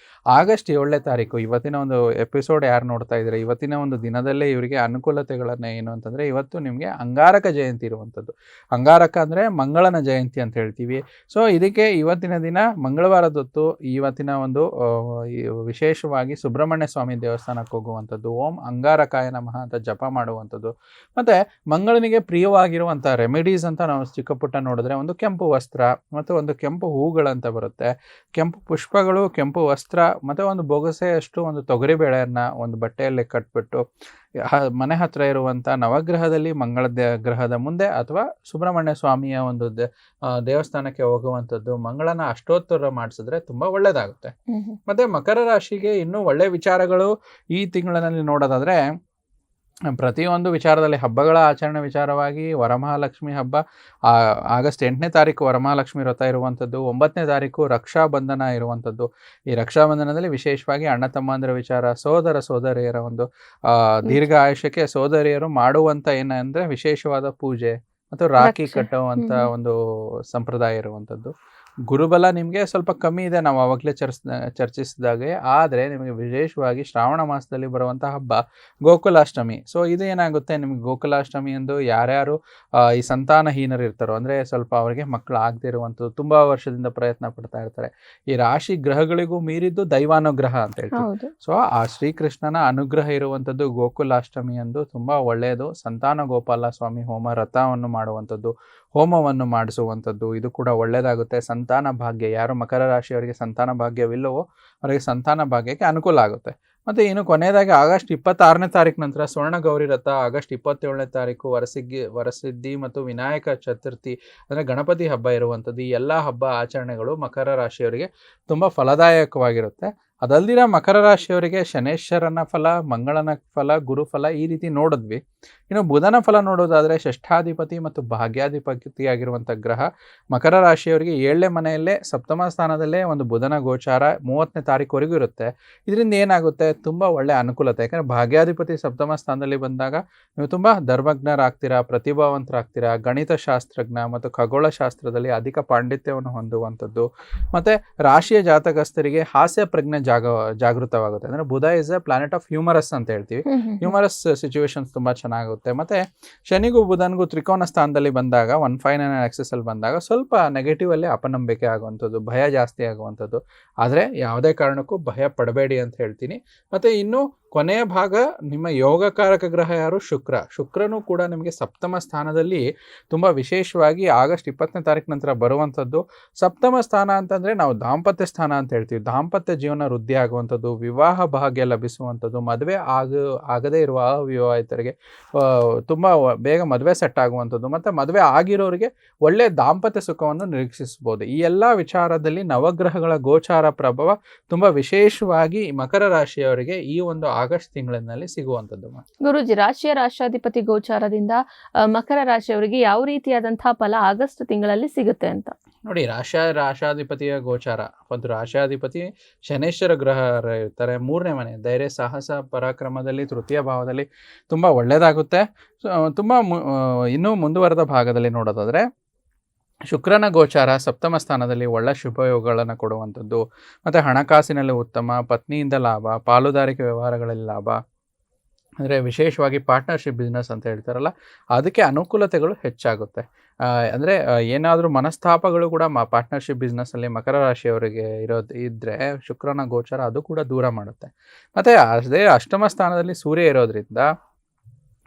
ಆಗಸ್ಟ್ 7ನೇ ತಾರೀಕು, ಇವತ್ತಿನ ಒಂದು ಎಪಿಸೋಡ್ ಯಾರು ನೋಡ್ತಾ ಇದ್ದಾರೆ, ಇವತ್ತಿನ ಒಂದು ದಿನದಲ್ಲೇ ಇವರಿಗೆ ಅನುಕೂಲತೆಗಳನ್ನು ಏನು ಅಂತಂದರೆ, ಇವತ್ತು ನಿಮಗೆ ಅಂಗಾರಕ ಜಯಂತಿ ಇರುವಂಥದ್ದು. ಅಂಗಾರಕ ಅಂದರೆ ಮಂಗಳನ ಜಯಂತಿ ಅಂತ ಹೇಳ್ತೀವಿ. ಸೊ ಇದಕ್ಕೆ ಇವತ್ತಿನ ದಿನ ಮಂಗಳವಾರದೊತ್ತು ಇವತ್ತಿನ ಒಂದು ವಿಶೇಷವಾಗಿ ಸುಬ್ರಹ್ಮಣ್ಯ ಸ್ವಾಮಿ ದೇವಸ್ಥಾನಕ್ಕೆ ಹೋಗುವಂಥದ್ದು, ಓಂ ಅಂಗಾರಕಾಯ ನಮಃ ಅಂತ ಜಪ ಮಾಡುವಂಥದ್ದು. ಮತ್ತು ಮಂಗಳನಿಗೆ ಪ್ರಿಯವಾಗಿರುವಂಥ ರೆಮಿಡೀಸ್ ಅಂತ ನಾವು ಚಿಕ್ಕ ಪುಟ್ಟ ನೋಡಿದ್ರೆ ಒಂದು ಕೆಂಪು ವಸ್ತ್ರ ಮತ್ತು ಒಂದು ಕೆಂಪು ಹೂಗಳಂತ ಬರುತ್ತೆ, ಕೆಂಪು ಪುಷ್ಪಗಳು, ಕೆಂಪು ವಸ್ತ್ರ ಮತ್ತು ಒಂದು ಬೊಗಸೆಯಷ್ಟು ಒಂದು ತೊಗರಿಬೇಳೆಯನ್ನು ಒಂದು ಬಟ್ಟೆಯಲ್ಲಿ ಕಟ್ಬಿಟ್ಟು ಮನೆ ಹತ್ರ ಇರುವಂಥ ನವಗ್ರಹದಲ್ಲಿ ಮಂಗಳ ಗ್ರಹದ ಮುಂದೆ ಅಥವಾ ಸುಬ್ರಹ್ಮಣ್ಯ ಸ್ವಾಮಿಯ ಒಂದು ದೇವಸ್ಥಾನಕ್ಕೆ ಹೋಗುವಂಥದ್ದು, ಮಂಗಳನ ಅಷ್ಟೋತ್ತರ ಮಾಡಿಸಿದ್ರೆ ತುಂಬ ಒಳ್ಳೆಯದಾಗುತ್ತೆ. ಮತ್ತು ಮಕರ ರಾಶಿಗೆ ಇನ್ನೂ ಒಳ್ಳೆಯ ವಿಚಾರಗಳು ಈ ತಿಂಗಳಿನಲ್ಲಿ ನೋಡೋದಾದರೆ, ಪ್ರತಿಯೊಂದು ವಿಚಾರದಲ್ಲಿ ಹಬ್ಬಗಳ ಆಚರಣೆ ವಿಚಾರವಾಗಿ ವರಮಹಾಲಕ್ಷ್ಮಿ ಹಬ್ಬ ಆಗಸ್ಟ್ 8ನೇ ತಾರೀಕು ವರಮಹಾಲಕ್ಷ್ಮಿ ವ್ರತ ಇರುವಂಥದ್ದು, 9ನೇ ತಾರೀಕು ರಕ್ಷಾಬಂಧನ ಇರುವಂಥದ್ದು. ಈ ರಕ್ಷಾಬಂಧನದಲ್ಲಿ ವಿಶೇಷವಾಗಿ ಅಣ್ಣ ತಮ್ಮಂದಿರ ವಿಚಾರ, ಸೋದರಿಯರ ಒಂದು ದೀರ್ಘ ಆಯುಷ್ಯಕ್ಕೆ ಸೋದರಿಯರು ಮಾಡುವಂಥ ಏನಂದರೆ ವಿಶೇಷವಾದ ಪೂಜೆ ಮತ್ತು ರಾಖಿ ಕಟ್ಟುವಂಥ ಒಂದು ಸಂಪ್ರದಾಯ ಇರುವಂಥದ್ದು. ಗುರುಬಲ ನಿಮಗೆ ಸ್ವಲ್ಪ ಕಮ್ಮಿ ಇದೆ, ನಾವು ಆವಾಗಲೇ ಚರ್ಚಿಸಿದಾಗೆ. ಆದರೆ ನಿಮಗೆ ವಿಶೇಷವಾಗಿ ಶ್ರಾವಣ ಮಾಸದಲ್ಲಿ ಬರುವಂಥ ಹಬ್ಬ ಗೋಕುಲಾಷ್ಟಮಿ. ಸೊ ಇದು ಏನಾಗುತ್ತೆ, ನಿಮಗೆ ಗೋಕುಲಾಷ್ಟಮಿ ಎಂದು ಯಾರ್ಯಾರು ಈ ಸಂತಾನಹೀನರು ಇರ್ತಾರೋ, ಅಂದರೆ ಸ್ವಲ್ಪ ಅವರಿಗೆ ಮಕ್ಕಳು ಆಗದೆ ಇರುವಂಥದ್ದು, ತುಂಬ ವರ್ಷದಿಂದ ಪ್ರಯತ್ನ ಪಡ್ತಾ ಇರ್ತಾರೆ, ಈ ರಾಶಿ ಗ್ರಹಗಳಿಗೂ ಮೀರಿದ್ದು ದೈವಾನುಗ್ರಹ ಅಂತ ಹೇಳ್ತೀವಿ. ಸೊ ಆ ಶ್ರೀಕೃಷ್ಣನ ಅನುಗ್ರಹ ಇರುವಂಥದ್ದು ಗೋಕುಲಾಷ್ಟಮಿ ಎಂದು ತುಂಬ ಒಳ್ಳೆಯದು. ಸಂತಾನ ಗೋಪಾಲ ಸ್ವಾಮಿ ಹೋಮ ವ್ರತವನ್ನು ಮಾಡುವಂಥದ್ದು, ಹೋಮವನ್ನು ಮಾಡಿಸುವಂಥದ್ದು, ಇದು ಕೂಡ ಒಳ್ಳೆಯದಾಗುತ್ತೆ. ಸಂತಾನ ಭಾಗ್ಯ, ಯಾರು ಮಕರ ರಾಶಿಯವರಿಗೆ ಸಂತಾನ ಭಾಗ್ಯವಿಲ್ಲವೋ ಅವರಿಗೆ ಸಂತಾನ ಭಾಗ್ಯಕ್ಕೆ ಅನುಕೂಲ ಆಗುತ್ತೆ. ಮತ್ತು ಇನ್ನು ಕೊನೆಯದಾಗಿ ಆಗಸ್ಟ್ 26ನೇ ತಾರೀಕು ನಂತರ ಸ್ವರ್ಣ ಗೌರಿ ವ್ರತ, ಆಗಸ್ಟ್ 27ನೇ ತಾರೀಕು ವರಸಿದ್ಧಿ ಮತ್ತು ವಿನಾಯಕ ಚತುರ್ಥಿ ಅಂದರೆ ಗಣಪತಿ ಹಬ್ಬ ಇರುವಂಥದ್ದು. ಈ ಎಲ್ಲ ಹಬ್ಬ ಆಚರಣೆಗಳು ಮಕರ ರಾಶಿಯವರಿಗೆ ತುಂಬ ಫಲದಾಯಕವಾಗಿರುತ್ತೆ. ಅದಲ್ದಿರ ಮಕರ ರಾಶಿಯವರಿಗೆ ಶನೇಶ್ವರನ ಫಲ, ಮಂಗಳನ ಫಲ, ಗುರುಫಲ ಈ ರೀತಿ ನೋಡಿದ್ವಿ. ಇನ್ನು ಬುಧನ ಫಲ ನೋಡೋದಾದರೆ ಷಷ್ಠಾಧಿಪತಿ ಮತ್ತು ಭಾಗ್ಯಾಧಿಪತಿಯಾಗಿರುವಂಥ ಗ್ರಹ ಮಕರ ರಾಶಿಯವರಿಗೆ 7ನೇ ಮನೆಯಲ್ಲೇ ಸಪ್ತಮ ಸ್ಥಾನದಲ್ಲೇ ಒಂದು ಬುಧನ ಗೋಚಾರ 30ನೇ ತಾರೀಕುವರೆಗೂ ಇರುತ್ತೆ. ಇದರಿಂದ ಏನಾಗುತ್ತೆ, ತುಂಬ ಒಳ್ಳೆಯ ಅನುಕೂಲತೆ. ಯಾಕಂದರೆ ಭಾಗ್ಯಾಧಿಪತಿ ಸಪ್ತಮ ಸ್ಥಾನದಲ್ಲಿ ಬಂದಾಗ ನೀವು ತುಂಬ ಧರ್ಮಜ್ಞರಾಗ್ತೀರಾ, ಪ್ರತಿಭಾವಂತರಾಗ್ತೀರಾ, ಗಣಿತಶಾಸ್ತ್ರಜ್ಞ ಮತ್ತು ಖಗೋಳಶಾಸ್ತ್ರದಲ್ಲಿ ಅಧಿಕ ಪಾಂಡಿತ್ಯವನ್ನು ಹೊಂದುವಂಥದ್ದು. ಮತ್ತು ರಾಶಿಯ ಜಾತಕಸ್ಥರಿಗೆ ಹಾಸ್ಯ ಪ್ರಜ್ಞೆ ಜಾಗೃತವಾಗುತ್ತೆ. ಅಂದರೆ Budh is a planet of humorous ಅಂತ ಹೇಳ್ತೀವಿ. ಹ್ಯೂಮರಸ್ ಸಿಚುವೇಶನ್ಸ್ ತುಂಬ ಚೆನ್ನಾಗುತ್ತೆ. ಮತ್ತು ಶನಿಗೂ ಬುಧನಿಗೂ ತ್ರಿಕೋನ ಸ್ಥಾನದಲ್ಲಿ ಬಂದಾಗ 159 ಆಕ್ಸಿಸ್ ಅಲ್ಲಿ ಬಂದಾಗ ಸ್ವಲ್ಪ ನೆಗೆಟಿವ್ ಅಲ್ಲಿ ಅಪನಂಬಿಕೆ ಆಗುವಂಥದ್ದು, ಭಯ ಜಾಸ್ತಿ ಆಗುವಂಥದ್ದು. ಆದರೆ ಯಾವುದೇ ಕಾರಣಕ್ಕೂ ಭಯ ಪಡಬೇಡಿ ಅಂತ ಹೇಳ್ತೀನಿ. ಮತ್ತು ಇನ್ನು ಕೊನೆಯ ಭಾಗ ನಿಮ್ಮ ಯೋಗಕಾರಕ ಗ್ರಹ ಯಾರು, ಶುಕ್ರನೂ ಕೂಡ ನಿಮಗೆ ಸಪ್ತಮ ಸ್ಥಾನದಲ್ಲಿ ತುಂಬ ವಿಶೇಷವಾಗಿ ಆಗಸ್ಟ್ 20ನೇ ತಾರೀಕು ನಂತರ ಬರುವಂಥದ್ದು. ಸಪ್ತಮ ಸ್ಥಾನ ಅಂತಂದರೆ ನಾವು ದಾಂಪತ್ಯ ಸ್ಥಾನ ಅಂತ ಹೇಳ್ತೀವಿ. ದಾಂಪತ್ಯ ಜೀವನ ವೃದ್ಧಿ ಆಗುವಂಥದ್ದು, ವಿವಾಹ ಭಾಗ್ಯ ಲಭಿಸುವಂಥದ್ದು, ಮದುವೆ ಆಗದೇ ಇರುವ ಅವಿವಾಹಿತರಿಗೆ ತುಂಬ ಬೇಗ ಮದುವೆ ಸೆಟ್ ಆಗುವಂಥದ್ದು, ಮತ್ತು ಮದುವೆ ಆಗಿರೋರಿಗೆ ಒಳ್ಳೆಯ ದಾಂಪತ್ಯ ಸುಖವನ್ನು ನಿರೀಕ್ಷಿಸ್ಬೋದು. ಈ ಎಲ್ಲ ವಿಚಾರದಲ್ಲಿ ನವಗ್ರಹಗಳ ಗೋಚಾರ ಪ್ರಭಾವ ತುಂಬ ವಿಶೇಷವಾಗಿ ಮಕರ ರಾಶಿಯವರಿಗೆ ಈ ಒಂದು ಆಗಸ್ಟ್ ತಿಂಗಳಿನಲ್ಲಿ ಸಿಗುವಂಥದ್ದು. ಗುರುಜಿ, ರಾಷ್ಟ್ರಾಧಿಪತಿ ಗೋಚಾರದಿಂದ ಮಕರ ರಾಶಿಯವರಿಗೆ ಯಾವ ರೀತಿಯಾದಂತಹ ಫಲ ಆಗಸ್ಟ್ ತಿಂಗಳಲ್ಲಿ ಸಿಗುತ್ತೆ ಅಂತ ನೋಡಿ. ರಾಷ್ಟ್ರಾಧಿಪತಿಯ ಗೋಚಾರ, ಒಂದು ರಾಷ್ಟ್ರಾಧಿಪತಿ ಶನೇಶ್ವರ ಗ್ರಹ ಇರ್ತಾರೆ. 3ನೇ ಮನೆ ಧೈರ್ಯ, ಸಾಹಸ, ಪರಾಕ್ರಮದಲ್ಲಿ ತೃತೀಯ ಭಾವದಲ್ಲಿ ತುಂಬ ಒಳ್ಳೆಯದಾಗುತ್ತೆ. ತುಂಬ ಇನ್ನೂ ಮುಂದುವರೆದ ಭಾಗದಲ್ಲಿ ನೋಡೋದಾದರೆ ಶುಕ್ರನ ಗೋಚಾರ ಸಪ್ತಮ ಸ್ಥಾನದಲ್ಲಿ ಒಳ್ಳೆ ಶುಭಯೋಗಗಳನ್ನು ಕೊಡುವಂಥದ್ದು, ಮತ್ತು ಹಣಕಾಸಿನಲ್ಲಿ ಉತ್ತಮ, ಪತ್ನಿಯಿಂದ ಲಾಭ, ಪಾಲುದಾರಿಕೆ ವ್ಯವಹಾರಗಳಲ್ಲಿ ಲಾಭ, ಅಂದರೆ ವಿಶೇಷವಾಗಿ ಪಾರ್ಟ್ನರ್ಶಿಪ್ ಬಿಸ್ನೆಸ್ ಅಂತ ಹೇಳ್ತಾರಲ್ಲ ಅದಕ್ಕೆ ಅನುಕೂಲತೆಗಳು ಹೆಚ್ಚಾಗುತ್ತೆ. ಅಂದರೆ ಏನಾದರೂ ಮನಸ್ತಾಪಗಳು ಕೂಡ ಪಾರ್ಟ್ನರ್ಶಿಪ್ ಬಿಸ್ನೆಸ್ಸಲ್ಲಿ ಮಕರ ರಾಶಿಯವರಿಗೆ ಇದ್ದರೆ ಶುಕ್ರನ ಗೋಚಾರ ಅದು ಕೂಡ ದೂರ ಮಾಡುತ್ತೆ. ಮತ್ತು ಅದೇ ಅಷ್ಟಮ ಸ್ಥಾನದಲ್ಲಿ ಸೂರ್ಯ ಇರೋದ್ರಿಂದ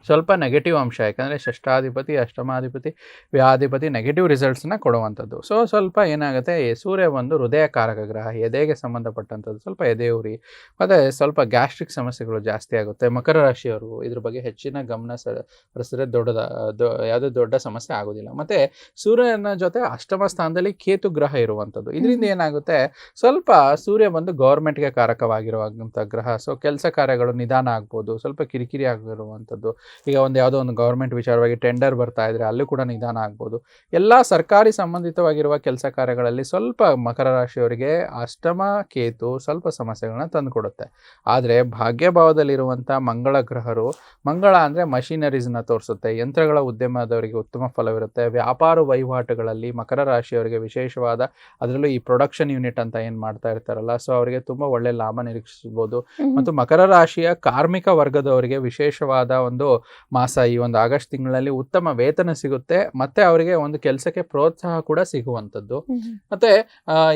ಸ್ವಲ್ಪ ನೆಗೆಟಿವ್ ಅಂಶ, ಯಾಕಂದರೆ ಷಷ್ಠಾಧಿಪತಿ, ಅಷ್ಟಮಾಧಿಪತಿ, ವ್ಯಾಧಿಪತಿ ನೆಗೆಟಿವ್ ರಿಸಲ್ಟ್ಸ್ನ ಕೊಡುವಂಥದ್ದು. ಸ್ವಲ್ಪ ಏನಾಗುತ್ತೆ, ಸೂರ್ಯ ಒಂದು ಹೃದಯಕಾರಕ ಗ್ರಹ, ಎದೆಗೆ ಸಂಬಂಧಪಟ್ಟಂಥದ್ದು, ಸ್ವಲ್ಪ ಎದೆಯುರಿ ಮತ್ತು ಸ್ವಲ್ಪ ಗ್ಯಾಸ್ಟ್ರಿಕ್ ಸಮಸ್ಯೆಗಳು ಜಾಸ್ತಿ ಆಗುತ್ತೆ. ಮಕರ ರಾಶಿಯವರು ಇದ್ರ ಬಗ್ಗೆ ಹೆಚ್ಚಿನ ಗಮನ ಹರಿಸಿದ್ರೆ ಯಾವುದೇ ದೊಡ್ಡ ಸಮಸ್ಯೆ ಆಗೋದಿಲ್ಲ. ಮತ್ತು ಸೂರ್ಯನ ಜೊತೆ ಅಷ್ಟಮ ಸ್ಥಾನದಲ್ಲಿ ಕೇತು ಗ್ರಹ ಇರುವಂಥದ್ದು, ಇದರಿಂದ ಏನಾಗುತ್ತೆ, ಸ್ವಲ್ಪ ಸೂರ್ಯ ಬಂದು ಗೌರ್ಮೆಂಟ್ಗೆ ಕಾರಕವಾಗಿರುವಂಥ ಗ್ರಹ. ಕೆಲಸ ಕಾರ್ಯಗಳು ನಿಧಾನ ಆಗ್ಬೋದು, ಸ್ವಲ್ಪ ಕಿರಿಕಿರಿ ಆಗಿರುವಂಥದ್ದು. ಈಗ ಯಾವುದೋ ಒಂದು ಗೌರ್ಮೆಂಟ್ ವಿಚಾರವಾಗಿ ಟೆಂಡರ್ ಬರ್ತಾ ಇದ್ರೆ ಅಲ್ಲೂ ಕೂಡ ನಿಧಾನ ಆಗ್ಬೋದು. ಎಲ್ಲ ಸರ್ಕಾರಿ ಸಂಬಂಧಿತವಾಗಿರುವ ಕೆಲಸ ಕಾರ್ಯಗಳಲ್ಲಿ ಸ್ವಲ್ಪ ಮಕರ ರಾಶಿಯವರಿಗೆ ಅಷ್ಟಮ ಕೇತು ಸ್ವಲ್ಪ ಸಮಸ್ಯೆಗಳನ್ನ ತಂದುಕೊಡುತ್ತೆ. ಆದರೆ ಭಾಗ್ಯಭಾವದಲ್ಲಿರುವಂಥ ಮಂಗಳ ಗ್ರಹರು, ಮಂಗಳ ಅಂದರೆ ಮಷಿನರೀಸ್ನ ತೋರಿಸುತ್ತೆ, ಯಂತ್ರಗಳ ಉದ್ಯಮದವರಿಗೆ ಉತ್ತಮ ಫಲವಿರುತ್ತೆ. ವ್ಯಾಪಾರ ವಹಿವಾಟುಗಳಲ್ಲಿ ಮಕರ ರಾಶಿಯವರಿಗೆ ವಿಶೇಷವಾದ, ಅದರಲ್ಲೂ ಈ ಪ್ರೊಡಕ್ಷನ್ ಯೂನಿಟ್ ಅಂತ ಏನು ಮಾಡ್ತಾ ಇರ್ತಾರಲ್ಲ, ಅವರಿಗೆ ತುಂಬ ಒಳ್ಳೆ ಲಾಭ ನಿರೀಕ್ಷಿಸ್ಬೋದು. ಮತ್ತು ಮಕರ ರಾಶಿಯ ಕಾರ್ಮಿಕ ವರ್ಗದವರಿಗೆ ವಿಶೇಷವಾದ ಒಂದು ಮಾಸ, ಈ ಒಂದು ಆಗಸ್ಟ್ ತಿಂಗಳಲ್ಲಿ ಉತ್ತಮ ವೇತನ ಸಿಗುತ್ತೆ, ಮತ್ತೆ ಅವರಿಗೆ ಒಂದು ಕೆಲಸಕ್ಕೆ ಪ್ರೋತ್ಸಾಹ ಕೂಡ ಸಿಗುವಂಥದ್ದು. ಮತ್ತೆ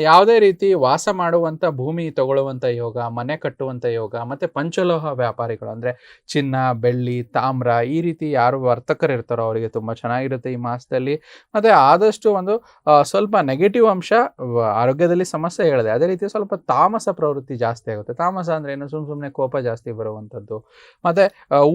ಯಾವುದೇ ರೀತಿ ವಾಸ ಮಾಡುವಂಥ ಭೂಮಿ ತಗೊಳ್ಳುವಂಥ ಯೋಗ, ಮನೆ ಕಟ್ಟುವಂಥ ಯೋಗ, ಮತ್ತೆ ಪಂಚಲೋಹ ವ್ಯಾಪಾರಿಗಳು ಅಂದರೆ ಚಿನ್ನ, ಬೆಳ್ಳಿ, ತಾಮ್ರ ಈ ರೀತಿ ಯಾರು ವರ್ತಕರು ಇರ್ತಾರೋ ಅವರಿಗೆ ತುಂಬ ಚೆನ್ನಾಗಿರುತ್ತೆ ಈ ಮಾಸದಲ್ಲಿ. ಮತ್ತೆ ಆದಷ್ಟು ಒಂದು ಸ್ವಲ್ಪ ನೆಗೆಟಿವ್ ಅಂಶ ಆರೋಗ್ಯದಲ್ಲಿ ಸಮಸ್ಯೆ ಹೇಳಿದೆ, ಅದೇ ರೀತಿ ಸ್ವಲ್ಪ ತಾಮಸ ಪ್ರವೃತ್ತಿ ಜಾಸ್ತಿ ಆಗುತ್ತೆ. ತಾಮಸ ಅಂದ್ರೆ ಏನು, ಸುಮ್ಮನೆ ಕೋಪ ಜಾಸ್ತಿ ಬರುವಂಥದ್ದು, ಮತ್ತೆ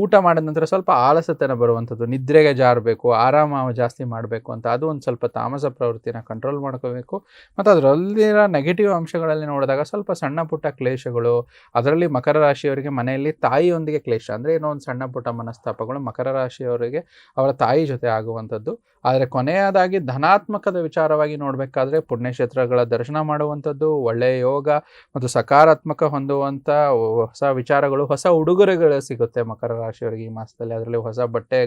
ಊಟ ಮಾಡಿದ ನಂತರ ಸ್ವಲ್ಪ ಆಲಸತನ ಬರುವಂಥದ್ದು, ನಿದ್ರೆಗೆ ಜಾರಬೇಕು, ಆರಾಮ ಜಾಸ್ತಿ ಮಾಡಬೇಕು ಅಂತ, ಅದು ಒಂದು ಸ್ವಲ್ಪ ತಾಮಸ ಪ್ರವೃತ್ತಿನ ಕಂಟ್ರೋಲ್ ಮಾಡ್ಕೋಬೇಕು. ಮತ್ತು ಅದರಲ್ಲಿರೋ ನೆಗೆಟಿವ್ ಅಂಶಗಳಲ್ಲಿ ನೋಡಿದಾಗ ಸ್ವಲ್ಪ ಸಣ್ಣ ಪುಟ್ಟ ಕ್ಲೇಶಗಳು, ಅದರಲ್ಲಿ ಮಕರ ರಾಶಿಯವರಿಗೆ ಮನೆಯಲ್ಲಿ ತಾಯಿಯೊಂದಿಗೆ ಕ್ಲೇಶ ಅಂದರೆ ಏನೋ ಒಂದು ಸಣ್ಣ ಪುಟ್ಟ ಮನಸ್ತಾಪಗಳು ಮಕರ ರಾಶಿಯವರಿಗೆ ಅವರ ತಾಯಿ ಜೊತೆ ಆಗುವಂಥದ್ದು. ಆದರೆ ಕೊನೆಯದಾಗಿ ಧನಾತ್ಮಕದ ವಿಚಾರವಾಗಿ ನೋಡಬೇಕಾದ್ರೆ ಪುಣ್ಯಕ್ಷೇತ್ರಗಳ ದರ್ಶನ ಮಾಡುವಂಥದ್ದು, ಒಳ್ಳೆಯ ಯೋಗ ಮತ್ತು ಸಕಾರಾತ್ಮಕ ಹೊಂದುವಂಥ ಹೊಸ ವಿಚಾರಗಳು, ಹೊಸ ಉಡುಗೊರೆಗಳು ಸಿಗುತ್ತೆ ಮಕರ ರಾಶಿಯವರಿಗೆ ಈ ಮಾಸದಲ್ಲಿ. ಅದರಲ್ಲಿ ಹೊಸ ಬಟ್ಟೆ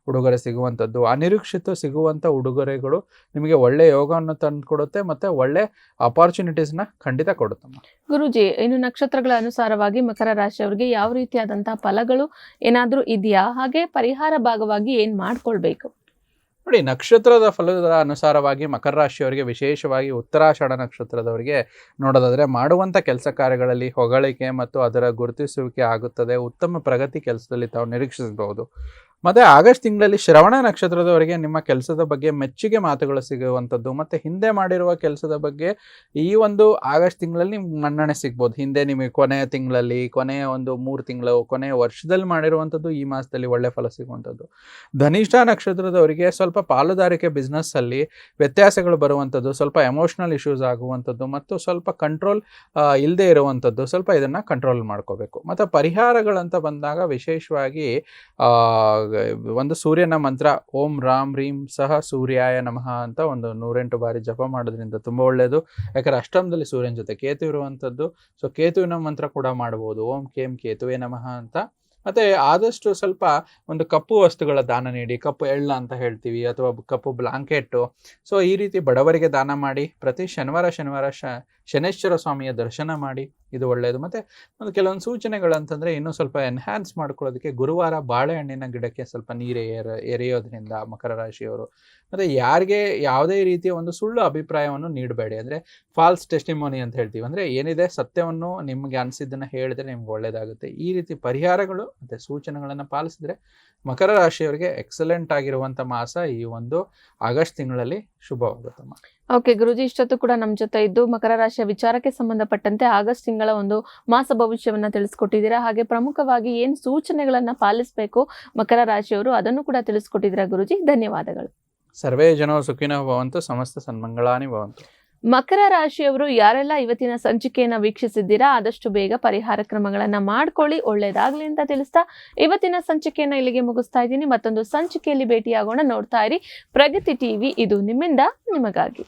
ಉಡುಗೊರೆ ಸಿಗುವಂಥದ್ದು, ಅನಿರೀಕ್ಷಿತ ಸಿಗುವಂಥ ಉಡುಗೊರೆಗಳು ನಿಮಗೆ ಒಳ್ಳೆಯ ಯೋಗವನ್ನು ತಂದು ಕೊಡುತ್ತೆ ಮತ್ತು ಒಳ್ಳೆ ಅಪಾರ್ಚುನಿಟೀಸ್ನ ಖಂಡಿತ ಕೊಡುತ್ತಮ್ಮ. ಗುರುಜಿ, ಇನ್ನು ನಕ್ಷತ್ರಗಳ ಅನುಸಾರವಾಗಿ ಮಕರ ರಾಶಿಯವರಿಗೆ ಯಾವ ರೀತಿಯಾದಂತಹ ಫಲಗಳು ಏನಾದರೂ ಇದೆಯಾ, ಹಾಗೆ ಪರಿಹಾರ ಭಾಗವಾಗಿ ಏನು ಮಾಡ್ಕೊಳ್ಬೇಕು? ನೋಡಿ, ನಕ್ಷತ್ರದ ಫಲದ ಅನುಸಾರವಾಗಿ ಮಕರ ರಾಶಿಯವರಿಗೆ ವಿಶೇಷವಾಗಿ ಉತ್ತರಾಷಾಢ ನಕ್ಷತ್ರದವರಿಗೆ ನೋಡೋದಾದರೆ ಮಾಡುವಂಥ ಕೆಲಸ ಕಾರ್ಯಗಳಲ್ಲಿ ಹೊಗಳಿಕೆ ಮತ್ತು ಅದರ ಗುರುತಿಸುವಿಕೆ ಆಗುತ್ತದೆ. ಉತ್ತಮ ಪ್ರಗತಿ ಕೆಲಸದಲ್ಲಿ ತಾವು ನಿರೀಕ್ಷಿಸಬಹುದು. ಮತ್ತು ಆಗಸ್ಟ್ ತಿಂಗಳಲ್ಲಿ ಶ್ರವಣ ನಕ್ಷತ್ರದವರಿಗೆ ನಿಮ್ಮ ಕೆಲಸದ ಬಗ್ಗೆ ಮೆಚ್ಚುಗೆ ಮಾತುಗಳು ಸಿಗುವಂಥದ್ದು, ಮತ್ತು ಹಿಂದೆ ಮಾಡಿರುವ ಕೆಲಸದ ಬಗ್ಗೆ ಈ ಒಂದು ಆಗಸ್ಟ್ ತಿಂಗಳಲ್ಲಿ ನಿಮ್ಗೆ ಮನ್ನಣೆ ಸಿಗ್ಬೋದು. ಹಿಂದೆ ನಿಮಗೆ ಕೊನೆಯ ತಿಂಗಳಲ್ಲಿ, ಕೊನೆಯ ಒಂದು 3 ತಿಂಗಳು, ಕೊನೆಯ ವರ್ಷದಲ್ಲಿ ಮಾಡಿರುವಂಥದ್ದು ಈ ಮಾಸದಲ್ಲಿ ಒಳ್ಳೆ ಫಲ ಸಿಗುವಂಥದ್ದು. ಧನಿಷ್ಠ ನಕ್ಷತ್ರದವರಿಗೆ ಸ್ವಲ್ಪ ಪಾಲುದಾರಿಕೆ ಬಿಸ್ನೆಸ್ಸಲ್ಲಿ ವ್ಯತ್ಯಾಸಗಳು ಬರುವಂಥದ್ದು, ಸ್ವಲ್ಪ ಎಮೋಷ್ನಲ್ ಇಶ್ಯೂಸ್ ಆಗುವಂಥದ್ದು ಮತ್ತು ಸ್ವಲ್ಪ ಕಂಟ್ರೋಲ್ ಇಲ್ಲದೆ ಇರುವಂಥದ್ದು, ಸ್ವಲ್ಪ ಇದನ್ನು ಕಂಟ್ರೋಲ್ ಮಾಡ್ಕೋಬೇಕು. ಮತ್ತು ಪರಿಹಾರಗಳಂತ ಬಂದಾಗ ವಿಶೇಷವಾಗಿ ಒಂದು ಸೂರ್ಯನ ಮಂತ್ರ ಓಂ ರಾಮ್ ರೀಂ ಸಹ ಸೂರ್ಯಾಯ ನಮಃ ಅಂತ ಒಂದು 108 ಬಾರಿ ಜಪ ಮಾಡೋದ್ರಿಂದ ತುಂಬ ಒಳ್ಳೆಯದು. ಯಾಕಂದರೆ ಅಷ್ಟಮದಲ್ಲಿ ಸೂರ್ಯನ ಜೊತೆ ಕೇತು ಇರುವಂಥದ್ದು, ಕೇತುವಿನ ಮಂತ್ರ ಕೂಡ ಮಾಡ್ಬೋದು, ಓಂ ಕೇಂ ಕೇತುವೇ ನಮಃ ಅಂತ. ಮತ್ತು ಆದಷ್ಟು ಸ್ವಲ್ಪ ಒಂದು ಕಪ್ಪು ವಸ್ತುಗಳ ದಾನ ನೀಡಿ, ಕಪ್ಪು ಎಳ್ಳ ಅಂತ ಹೇಳ್ತೀವಿ, ಅಥವಾ ಕಪ್ಪು ಬ್ಲಾಂಕೆಟ್ಟು, ಈ ರೀತಿ ಬಡವರಿಗೆ ದಾನ ಮಾಡಿ. ಪ್ರತಿ ಶನಿವಾರ ಶನೇಶ್ವರ ಸ್ವಾಮಿಯ ದರ್ಶನ ಮಾಡಿ, ಇದು ಒಳ್ಳೆಯದು. ಮತ್ತು ಒಂದು ಕೆಲವೊಂದು ಸೂಚನೆಗಳಂತಂದರೆ ಇನ್ನೂ ಸ್ವಲ್ಪ ಎನ್ಹ್ಯಾನ್ಸ್ ಮಾಡ್ಕೊಳ್ಳೋದಕ್ಕೆ ಗುರುವಾರ ಬಾಳೆಹಣ್ಣಿನ ಗಿಡಕ್ಕೆ ಸ್ವಲ್ಪ ನೀರು ಎರೆಯೋದ್ರಿಂದ ಮಕರ ರಾಶಿಯವರು. ಮತ್ತು ಯಾರಿಗೆ ಯಾವುದೇ ರೀತಿಯ ಒಂದು ಸುಳ್ಳು ಅಭಿಪ್ರಾಯವನ್ನು ನೀಡಬೇಡಿ, ಅಂದರೆ ಫಾಲ್ಸ್ ಟೆಸ್ಟಿಮೋನಿ ಅಂತ ಹೇಳ್ತೀವಿ, ಅಂದರೆ ಏನಿದೆ ಸತ್ಯವನ್ನು ನಿಮಗೆ ಅನಿಸಿದ್ದನ್ನು ಹೇಳಿದರೆ ನಿಮ್ಗೆ ಒಳ್ಳೆಯದಾಗುತ್ತೆ. ಈ ರೀತಿ ಪರಿಹಾರಗಳು ಮತ್ತು ಸೂಚನೆಗಳನ್ನು ಪಾಲಿಸಿದ್ರೆ ಮಕರ ರಾಶಿಯವರಿಗೆ ಎಕ್ಸಲೆಂಟ್ ಆಗಿರುವಂಥ ಮಾಸ ಈ ಒಂದು ಆಗಸ್ಟ್ ತಿಂಗಳಲ್ಲಿ ಶುಭವಾಗುತ್ತಮ್ಮ. ಓಕೆ ಗುರುಜಿ, ಇಷ್ಟೊತ್ತು ಕೂಡ ನಮ್ಮ ಜೊತೆ ಇದ್ದು ಮಕರ ರಾಶಿಯ ವಿಚಾರಕ್ಕೆ ಸಂಬಂಧಪಟ್ಟಂತೆ ಆಗಸ್ಟ್ ತಿಂಗಳ ಒಂದು ಮಾಸ ಭವಿಷ್ಯವನ್ನ ತಿಳಿಸ್ಕೊಟ್ಟಿದ್ದೀರಾ. ಹಾಗೆ ಪ್ರಮುಖವಾಗಿ ಏನು ಸೂಚನೆಗಳನ್ನ ಪಾಲಿಸಬೇಕು ಮಕರ ರಾಶಿಯವರು, ಅದನ್ನು ಕೂಡ ತಿಳಿಸ್ಕೊಟ್ಟಿದ್ದೀರಾ ಗುರುಜಿ. ಧನ್ಯವಾದಗಳು. ಸರ್ವೇ ಜನೋ ಸುಖಿನೋ ಭವಂತು, ಸಮಸ್ತ ಸನ್ಮಂಗಳಾನಿ ಭವಂತು. ಮಕರ ರಾಶಿಯವರು ಯಾರೆಲ್ಲ ಇವತ್ತಿನ ಸಂಚಿಕೆಯನ್ನ ವೀಕ್ಷಿಸಿದ್ದೀರಾ, ಆದಷ್ಟು ಬೇಗ ಪರಿಹಾರ ಕ್ರಮಗಳನ್ನ ಮಾಡ್ಕೊಳ್ಳಿ, ಒಳ್ಳೇದಾಗ್ಲಿ ಅಂತ ತಿಳಿಸ್ತಾ ಇವತ್ತಿನ ಸಂಚಿಕೆಯನ್ನ ಇಲ್ಲಿಗೆ ಮುಗಿಸ್ತಾ ಇದ್ದೀನಿ. ಮತ್ತೊಂದು ಸಂಚಿಕೆಯಲ್ಲಿ ಭೇಟಿಯಾಗೋಣ. ನೋಡ್ತಾ ಇರಿ ಪ್ರಗತಿ ಟಿವಿ, ಇದು ನಿಮ್ಮಿಂದ ನಿಮಗಾಗಿ.